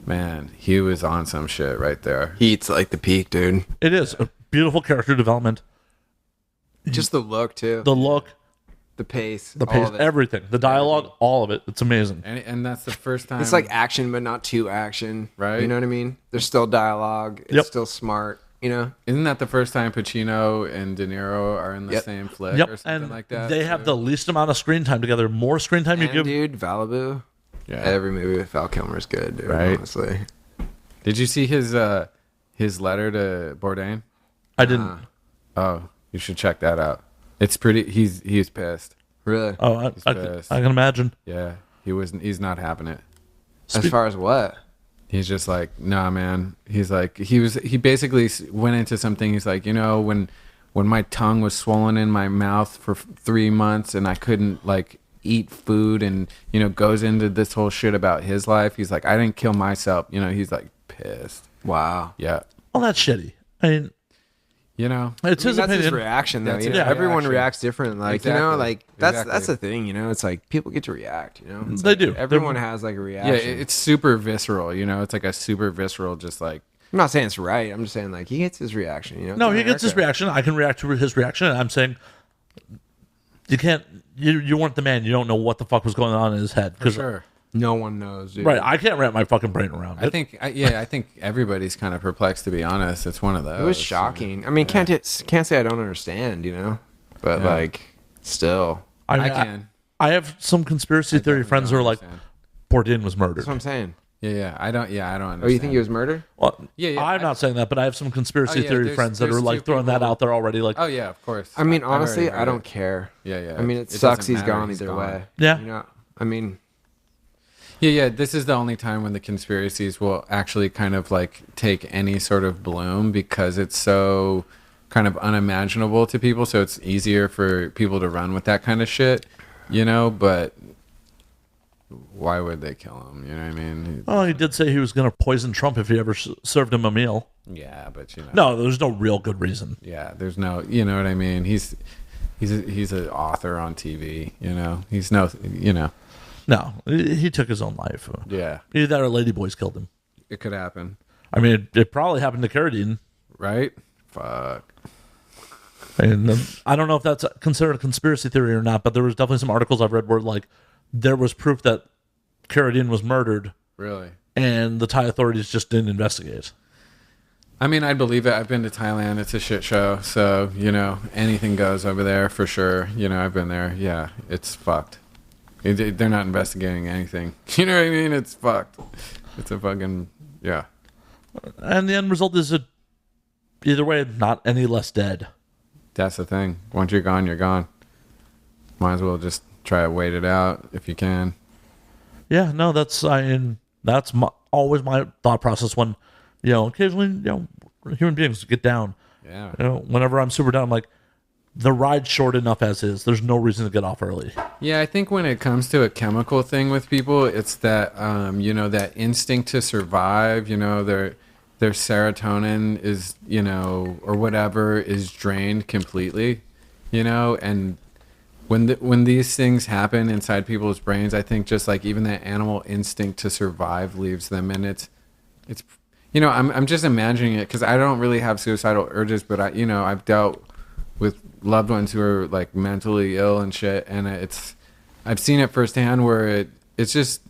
man, he was on some shit right there. Heat's like the peak, dude. It is a beautiful character development. Just the look, too. The look, The pace. the all pace, of it. everything, the dialogue, all of it. It's amazing. And that's the first time It's like action, but not too action. Right. You know what I mean? There's still dialogue. It's Yep. still smart. You know? isn't that the first time Pacino and De Niro are in the Yep. same flick Yep, or something and like that? they have the least amount of screen time together. More screen time you And give. dude, Malibu. Yeah. Every movie with Val Kilmer's good, dude. Right. Honestly. Did you see his letter to Bourdain? I didn't. Oh, you should check that out. It's pretty. He's pissed. Really? Oh, I pissed. can imagine. Yeah, he's not having it. As far as what? He's just like, nah, man. He's like, he basically went into something. He's like, when my tongue was swollen in my mouth for 3 months and I couldn't like eat food and, you know, goes into this whole shit about his life. He's like, I didn't kill myself. You know, he's like pissed. Wow. Yeah. Well, that's shitty. I mean, you know, it's his that's opinion. his reaction, though. That's You his know, everyone reaction. reacts different. Like, you know, Exactly. like that's Exactly. the thing. You know, it's like people get to react. You know, It's They like, do. Everyone has like a yeah, reaction. it's super visceral. You know, it's like a super visceral, just like, I'm not saying it's right. I'm just saying like he gets his reaction. You know, No, It's he gets his America. reaction. I can react to his reaction. And I'm saying you can't. You weren't the man. You don't know what the fuck was going on in his head. for sure. No one knows, dude. Right. I can't wrap my fucking brain around it. I think everybody's kind of perplexed, to be honest. It's one of those. It was shocking. I mean, can't say I don't understand. You know, but Yeah. like still, I I mean, can. I have some conspiracy theory definitely friends who don't are like, understand. Bourdain was murdered. that's what I'm saying. Yeah, I don't understand. Oh, you think he was murdered? Well, Yeah, I'm not saying that, but I have some conspiracy Oh, yeah, theory there's- friends that there's are like two throwing that people- out there already. Like, Oh yeah, of course. I mean, I've already honestly, heard I don't it. care. Yeah. I mean, it doesn't sucks he's matter. gone He's either gone. way. Yeah. You know, I mean, Yeah. This is the only time when the conspiracies will actually kind of like take any sort of bloom, because it's so kind of unimaginable to people. So it's easier for people to run with that kind of shit, you know. But why would they kill him? You know what I mean? oh, he did say he was going to poison Trump if he ever served him a meal. Yeah, but you know. No, there's no real good reason. Yeah, there's no. You know what I mean? He's an author on TV. You know, he's no. You know. No, he took his own life. Yeah, Either that or ladyboys killed him. it could happen, I mean, it probably happened to Cardamone. right? Fuck. And I don't know if that's considered a conspiracy theory or not, but there was definitely some articles I've read where like there was proof that Cardamone was murdered, Really? and the Thai authorities just didn't investigate. I mean, I believe it. I've been to Thailand. It's a shit show. So, you know, anything goes over there for sure. You know, I've been there. Yeah, it's fucked. They're not investigating anything. You know what I mean? It's fucked. It's a fucking, yeah. And the end result is that either way, not any less dead. That's the thing. Once you're gone, you're gone. Might as well just try to wait it out if you can. Yeah, no, that's always my thought process when, you know, occasionally, you know, human beings get down. Yeah. You know, whenever I'm super down, I'm like, the ride's short enough as is. There's no reason to get off early. Yeah, I think when it comes to a chemical thing with people, it's that you know, that instinct to survive. You know, their serotonin is, you know, or whatever, is drained completely. You know, and when these things happen inside people's brains, I think just like even that animal instinct to survive leaves them, and it's you know, I'm just imagining it because I don't really have suicidal urges, but I've dealt with loved ones who are like mentally ill and shit, and I've seen it firsthand where it's just,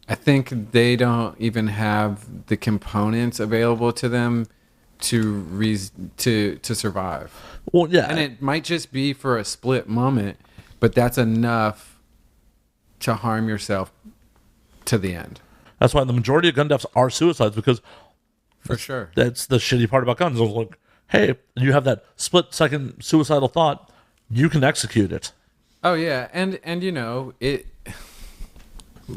I think they don't even have the components available to them to survive. Well, yeah. And it might just be for a split moment, but that's enough to harm yourself to the end. That's why the majority of gun deaths are suicides, because For sure. that's the shitty part about guns. It's like, hey, you have that split-second suicidal thought, you can execute it. Oh yeah, and you know it.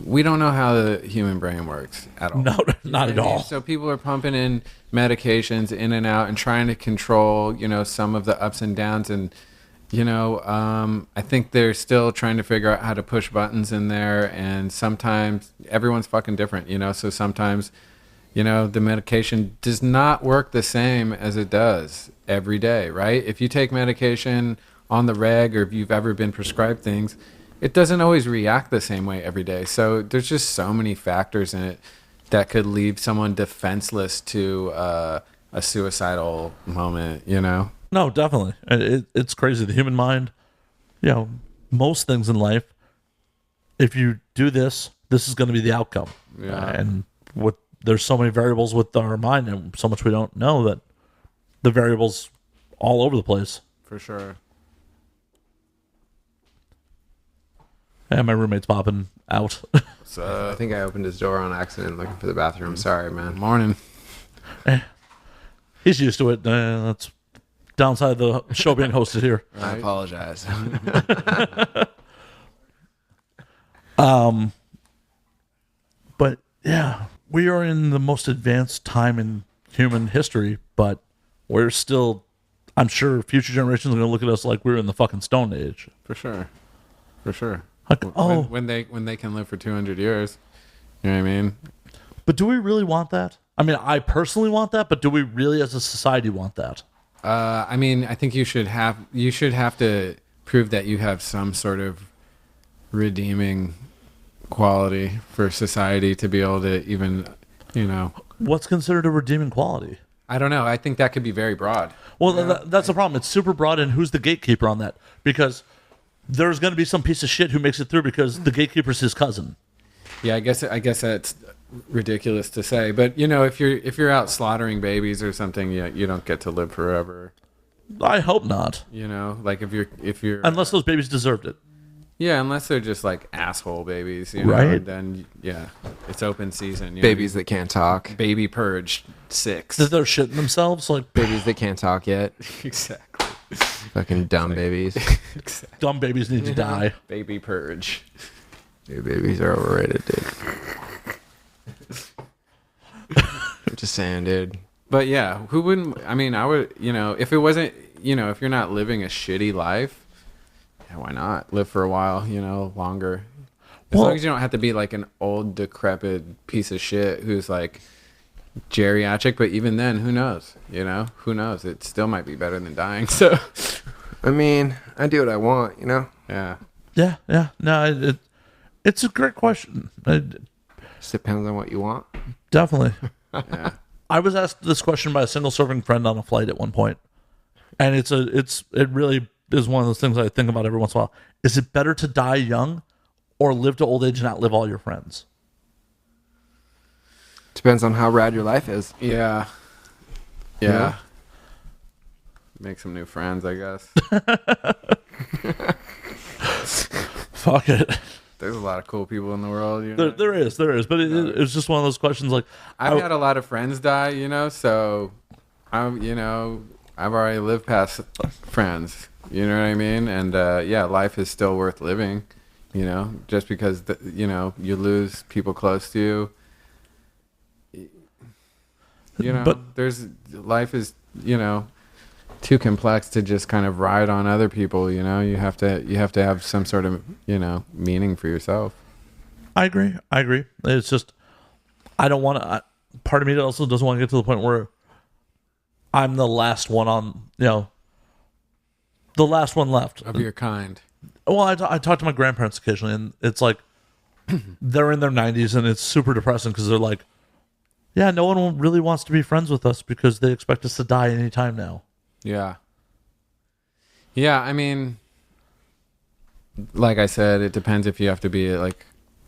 We don't know how the human brain works at all. No, not at all. So people are pumping in medications in and out and trying to control, you know, some of the ups and downs, and you know, I think they're still trying to figure out how to push buttons in there, and sometimes everyone's fucking different, you know. So sometimes, you know, the medication does not work the same as it does every day, right? If you take medication on the reg, or if you've ever been prescribed things, it doesn't always react the same way every day. So there's just so many factors in it that could leave someone defenseless to a suicidal moment, you know? No, definitely. It's crazy. The human mind, you know, most things in life, if you do this, this is going to be the outcome. Yeah. And there's so many variables with our mind and so much we don't know that the variables all over the place. For sure. And my roommate's popping out. I think I opened his door on accident looking for the bathroom. Sorry, man. Morning. He's used to it. That's downside of the show being hosted here. I apologize. But yeah, we are in the most advanced time in human history, but we're still, I'm sure future generations are going to look at us like we're in the fucking Stone Age. For sure. For sure. Like, oh, when they can live for 200 years. You know what I mean? but do we really want that? I mean, I personally want that, but do we really, as a society, want that? I mean, I think you should have to prove that you have some sort of redeeming quality for society to be able to even, What's considered a redeeming quality? I don't know. I think that could be very broad. Well, that's the problem. It's super broad, and who's the gatekeeper on that? Because there's going to be some piece of shit who makes it through because the gatekeeper's his cousin. Yeah, I guess that's ridiculous to say, but if you're out slaughtering babies or something, you don't get to live forever. I hope not. Like if you're unless those babies deserved it. Yeah, unless they're just like asshole babies, right? Then it's open season. Babies that can't talk. Baby Purge 6. That they're shitting themselves, like babies that can't talk yet. Exactly. Fucking dumb babies. Exactly. Dumb babies need to die. Baby Purge. Dude, babies are overrated, dude. I'm just saying, dude. But yeah, who wouldn't? I mean, I would. If it wasn't, if you're not living a shitty life, yeah, why not live for a while? Longer. As long as you don't have to be like an old, decrepit piece of shit who's like geriatric. But even then, who knows? Who knows? It still might be better than dying. So, I mean, I do what I want. Yeah. Yeah. No, it's a great question. Just depends on what you want. Definitely. Yeah. I was asked this question by a single serving friend on a flight at one point, and it really is one of those things I think about every once in a while. Is it better to die young or live to old age and outlive all your friends? Depends on how rad your life is. Yeah. Make some new friends, I guess. Fuck it. There's a lot of cool people in the world. There is, but it's just one of those questions. Like I've had a lot of friends die, so I've already lived past friends. You know what I mean? And life is still worth living. Just because you lose people close to you. But life is too complex to just kind of ride on other people. You have to have some sort of meaning for yourself. I agree. It's just I don't want to. Part of me also doesn't want to get to the point where I'm the last one on. The last one left Of your kind. Well, I talk to my grandparents occasionally, and it's like they're in their 90s, and it's super depressing because they're like, yeah, no one really wants to be friends with us because they expect us to die anytime now. Yeah. Yeah, I mean, like I said, it depends if you have to be like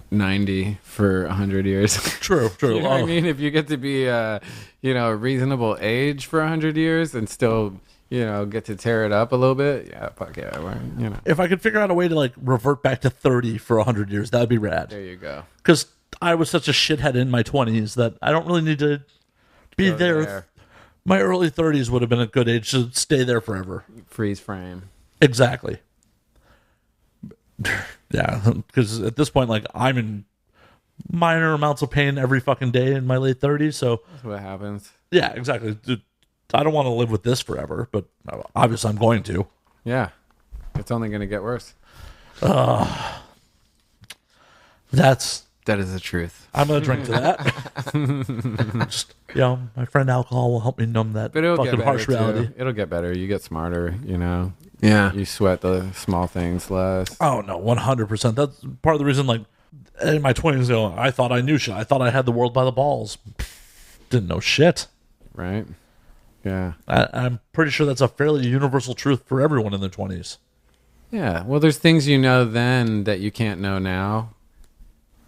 90 for 100 years. True. You know what I mean? If you get to be a reasonable age for 100 years and still, get to tear it up a little bit, yeah, fuck yeah. If I could figure out a way to like revert back to 30 for 100 years, that'd be rad. There you go. Because I was such a shithead in my 20s that I don't really need to be there. My early 30s would have been a good age to stay there forever. Freeze frame. Exactly. Yeah, because at this point, like, I'm in minor amounts of pain every fucking day in my late 30s, so... That's what happens. Yeah, exactly. I don't want to live with this forever, but obviously I'm going to. Yeah. It's only going to get worse. That is the truth. I'm going to drink to that. Just, my friend alcohol will help me numb that fucking harsh reality. It'll get better. You get smarter, Yeah. You sweat the small things less. Oh, no, 100%. That's part of the reason, like, in my 20s, I thought I knew shit. I thought I had the world by the balls. Didn't know shit. Right? Yeah. I'm pretty sure that's a fairly universal truth for everyone in their 20s. Yeah. Well, there's things you know then that you can't know now.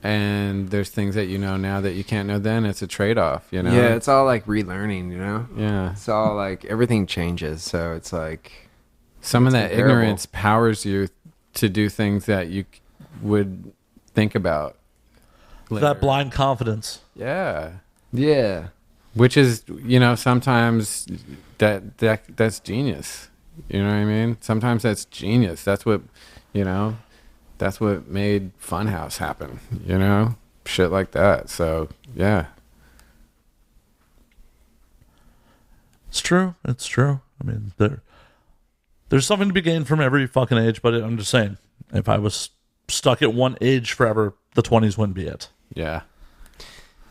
And there's things that you know now that you can't know then. It's a trade-off, Yeah, it's all like relearning, Yeah. It's all like everything changes, so it's like some of that comparable. ignorance powers you to do things that you would think about later. That blind confidence. Yeah. Yeah. Which is, sometimes that's genius. You know what I mean? Sometimes that's genius. That's what, that's what made Funhouse happen, shit like that. So, yeah. It's true. I mean, there's something to be gained from every fucking age, but I'm just saying, if I was stuck at one age forever, the 20s wouldn't be it. Yeah.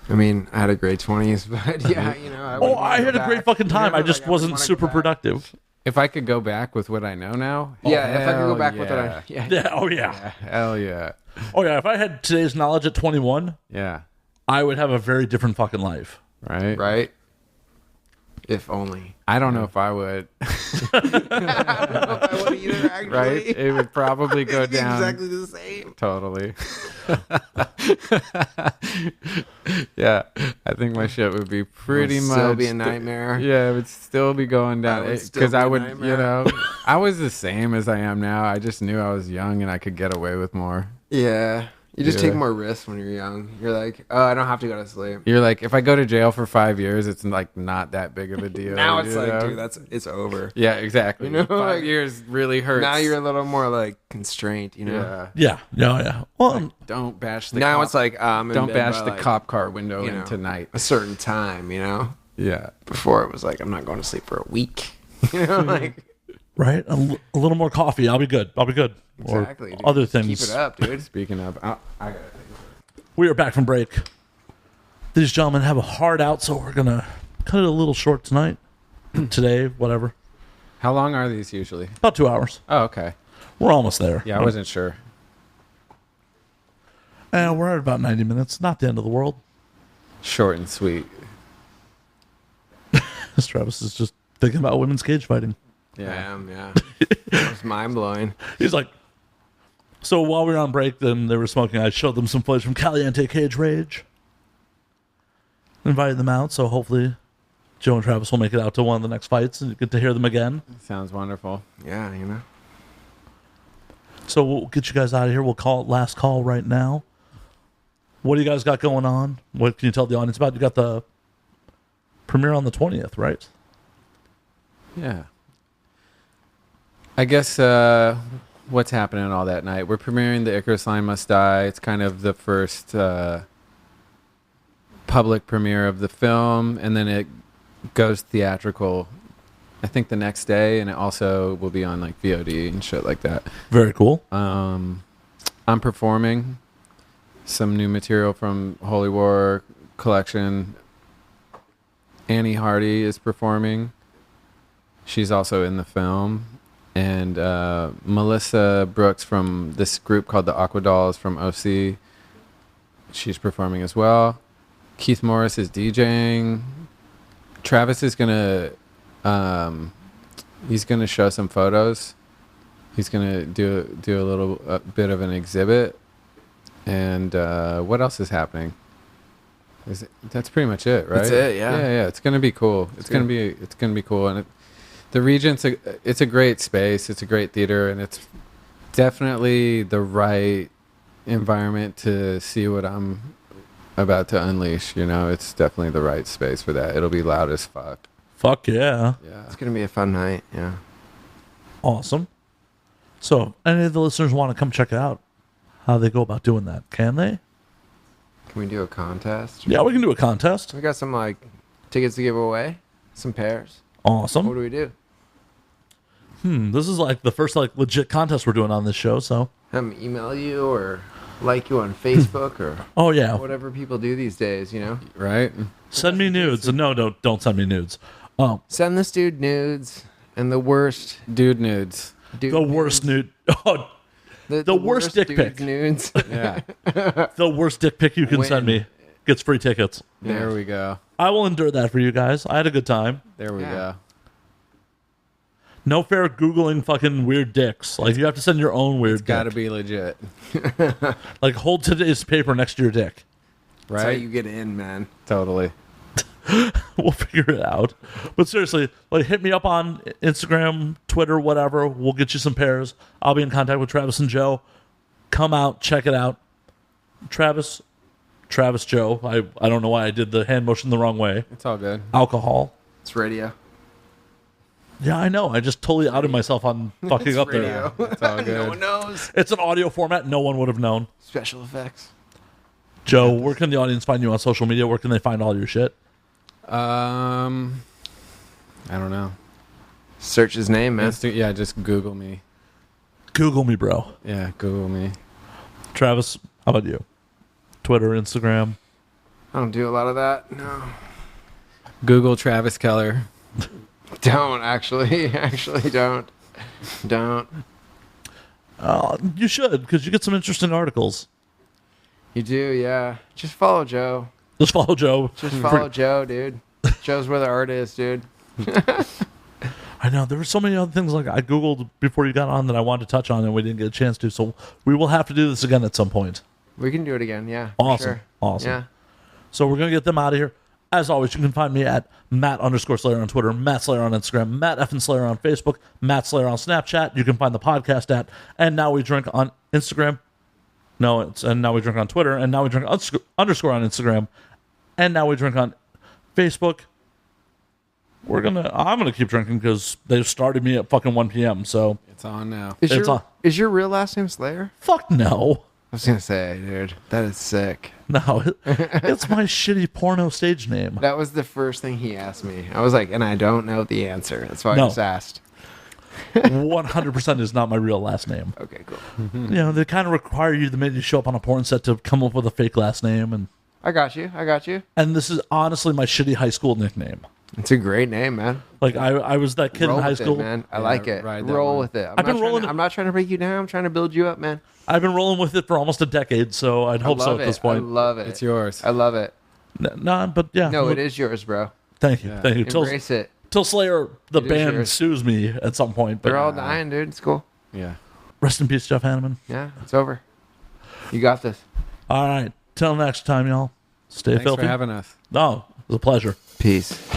I mean, I had a great 20s, but yeah, I had a great fucking time. I just wasn't super productive. If I could go back with what I know now. Yeah, if I could go back yeah. with what I... Yeah. Yeah, oh yeah. Hell yeah. Oh yeah, if I had today's knowledge at 21, Yeah. I would have a very different fucking life. Right? Right? If only. I don't know if I would. I don't know if I would either, actually. Right? It would probably go down. Exactly the same. Totally. Yeah. I think my shit would be pretty much. Still be a nightmare. Yeah, it would still be going down. Because I would, I was the same as I am now. I just knew I was young and I could get away with more. Yeah. You just Yeah. take more risks when you're young. You're like, oh, I don't have to go to sleep. You're like, if I go to jail for 5 years, it's like not that big of a deal. Now it's you like, know? dude, it's over. Yeah, exactly. You know, 5 like, years really hurts. Now you're a little more like constrained, you know? Yeah. Yeah. Well, Don't bash the Now cop. it's like, in Don't bed bash by, the like, cop car window you know, tonight. a certain time, you know? Yeah. Before it was like, I'm not going to sleep for a week. You know, like... right? A little more coffee. I'll be good. Exactly, Or dude. other things. Keep it up, dude. Speaking of, I got it. We are back from break. These gentlemen have a hard out, so we're going to cut it a little short tonight. Today, whatever. How long are these usually? About 2 hours. Oh, okay. We're almost there. Yeah, I wasn't sure. And we're at about 90 minutes. Not the end of the world. Short and sweet. Travis is just thinking about women's cage fighting. Yeah. Yeah. It's mind-blowing. He's like, so while we were on break, then they were smoking. I showed them some footage from Caliente Cage Rage. Invited them out, so hopefully Joe and Travis will make it out to one of the next fights and you get to hear them again. Sounds wonderful. Yeah, you know? So we'll get you guys out of here. We'll call it last call right now. What do you guys got going on? What can you tell the audience about? You got the premiere on the 20th, right? Yeah. I guess what's happening all that night? We're premiering the Icarus Line Must Die. It's kind of the first public premiere of the film, and then it goes theatrical, I think, the next day, and it also will be on like VOD and shit like that. Very cool. I'm performing some new material from Holy War collection. Annie Hardy is performing. She's also in the film. And Melissa Brooks from this group called the Aqua Dolls from OC, she's performing as well. Keith Morris is DJing. Travis is gonna he's gonna show some photos. He's gonna do a little bit of an exhibit. And what else is happening? That's pretty much it, right? That's it, yeah. Yeah. It's gonna be cool. It's gonna be cool, and the Regent's it's a great space. It's a great theater, and it's definitely the right environment to see what I'm about to unleash. You know, it's definitely the right space for that. It'll be loud as fuck. Fuck yeah. Yeah. It's going to be a fun night, yeah. Awesome. So, if any of the listeners want to come check it out, how they go about doing that? Can they? Can we do a contest? Yeah, we can do a contest. We got some, like, tickets to give away. Some pairs. Awesome. What do we do? This is like the first like legit contest we're doing on this show, so. Email you or like you on Facebook or Oh, yeah. whatever people do these days, you know? Right? Send me nudes. No, don't send me nudes. Send this dude nudes and the worst Dude nudes. dude The worst nude. Oh, the worst dick dude's pic. nudes. Yeah. the worst dick pic you can Win. send me gets free tickets. There we go. I will endure that for you guys. I had a good time. There we Yeah. go. No fair Googling fucking weird dicks. Like, you have to send your own weird It's got to dick. be legit. Like, hold today's paper next to your dick. That's how Right? you get in, man. Totally. We'll figure it out. But seriously, like, hit me up on Instagram, Twitter, whatever. We'll get you some pairs. I'll be in contact with Travis and Joe. Come out, check it out. Travis, Joe. I don't know why I did the hand motion the wrong way. It's all good. Alcohol. It's radio. Yeah, I know. I just totally outed myself on fucking up there. Radio. It's all No good. one knows. It's an audio format. No one would have known. Special effects. Joe, where can the audience find you on social media? Where can they find all your shit? I don't know. Search his name, man. Yeah, just Google me. Google me, bro. Yeah, Google me. Travis, how about you? Twitter, Instagram. I don't do a lot of that. No. Google Travis Keller. Don't actually. Actually, don't. Don't. You should, because you get some interesting articles. You do, yeah. Just follow Joe. Just follow Joe. Just follow Joe, dude. Joe's where the art is, dude. I know there were so many other things like I googled before you got on that I wanted to touch on and we didn't get a chance to. So we will have to do this again at some point. We can do it again, yeah. for Awesome, sure. awesome. Yeah. So we're gonna get them out of here. As always, you can find me at Matt_Slayer on Twitter, Matt Slayer on Instagram, Matt F. Slayer on Facebook, Matt Slayer on Snapchat. You can find the podcast at And Now We Drink on Instagram. No, it's And Now We Drink on Twitter, And Now We Drink underscore on Instagram, And Now We Drink on Facebook. I'm gonna keep drinking because they started me at fucking 1 p.m. So It's on now. Is your real last name Slayer? fuck no. I was gonna say, dude, that is sick. No, it's my shitty porno stage name. That was the first thing he asked me. I was like, and I don't know the answer. That's why No. I just asked. 100% is not my real last name. Okay, cool. You know, they kind of require you the minute you show up on a porn set to come up with a fake last name, I got you. and this is honestly my shitty high school nickname. It's a great name, man. Like I was that kid Roll in high with school. it, man. I Yeah, like it. ride that Roll one. with it. I've been rolling- I'm not trying to break you down. I'm trying to build you up, man. I've been rolling with it for almost a decade, so I'd hope so at this I point. love it. It's yours. I love it. No, but yeah. No, it is yours, bro. Thank you, Yeah. thank you. Embrace it. Till Slayer, the It is band, yours. sues me at some point. But They're all dying, dude. It's cool. Yeah. rest in peace, Jeff Hanneman. Yeah, it's over. You got this. All right, till next time, y'all. Stay Thanks filthy. for having us. No, it was a pleasure. Peace.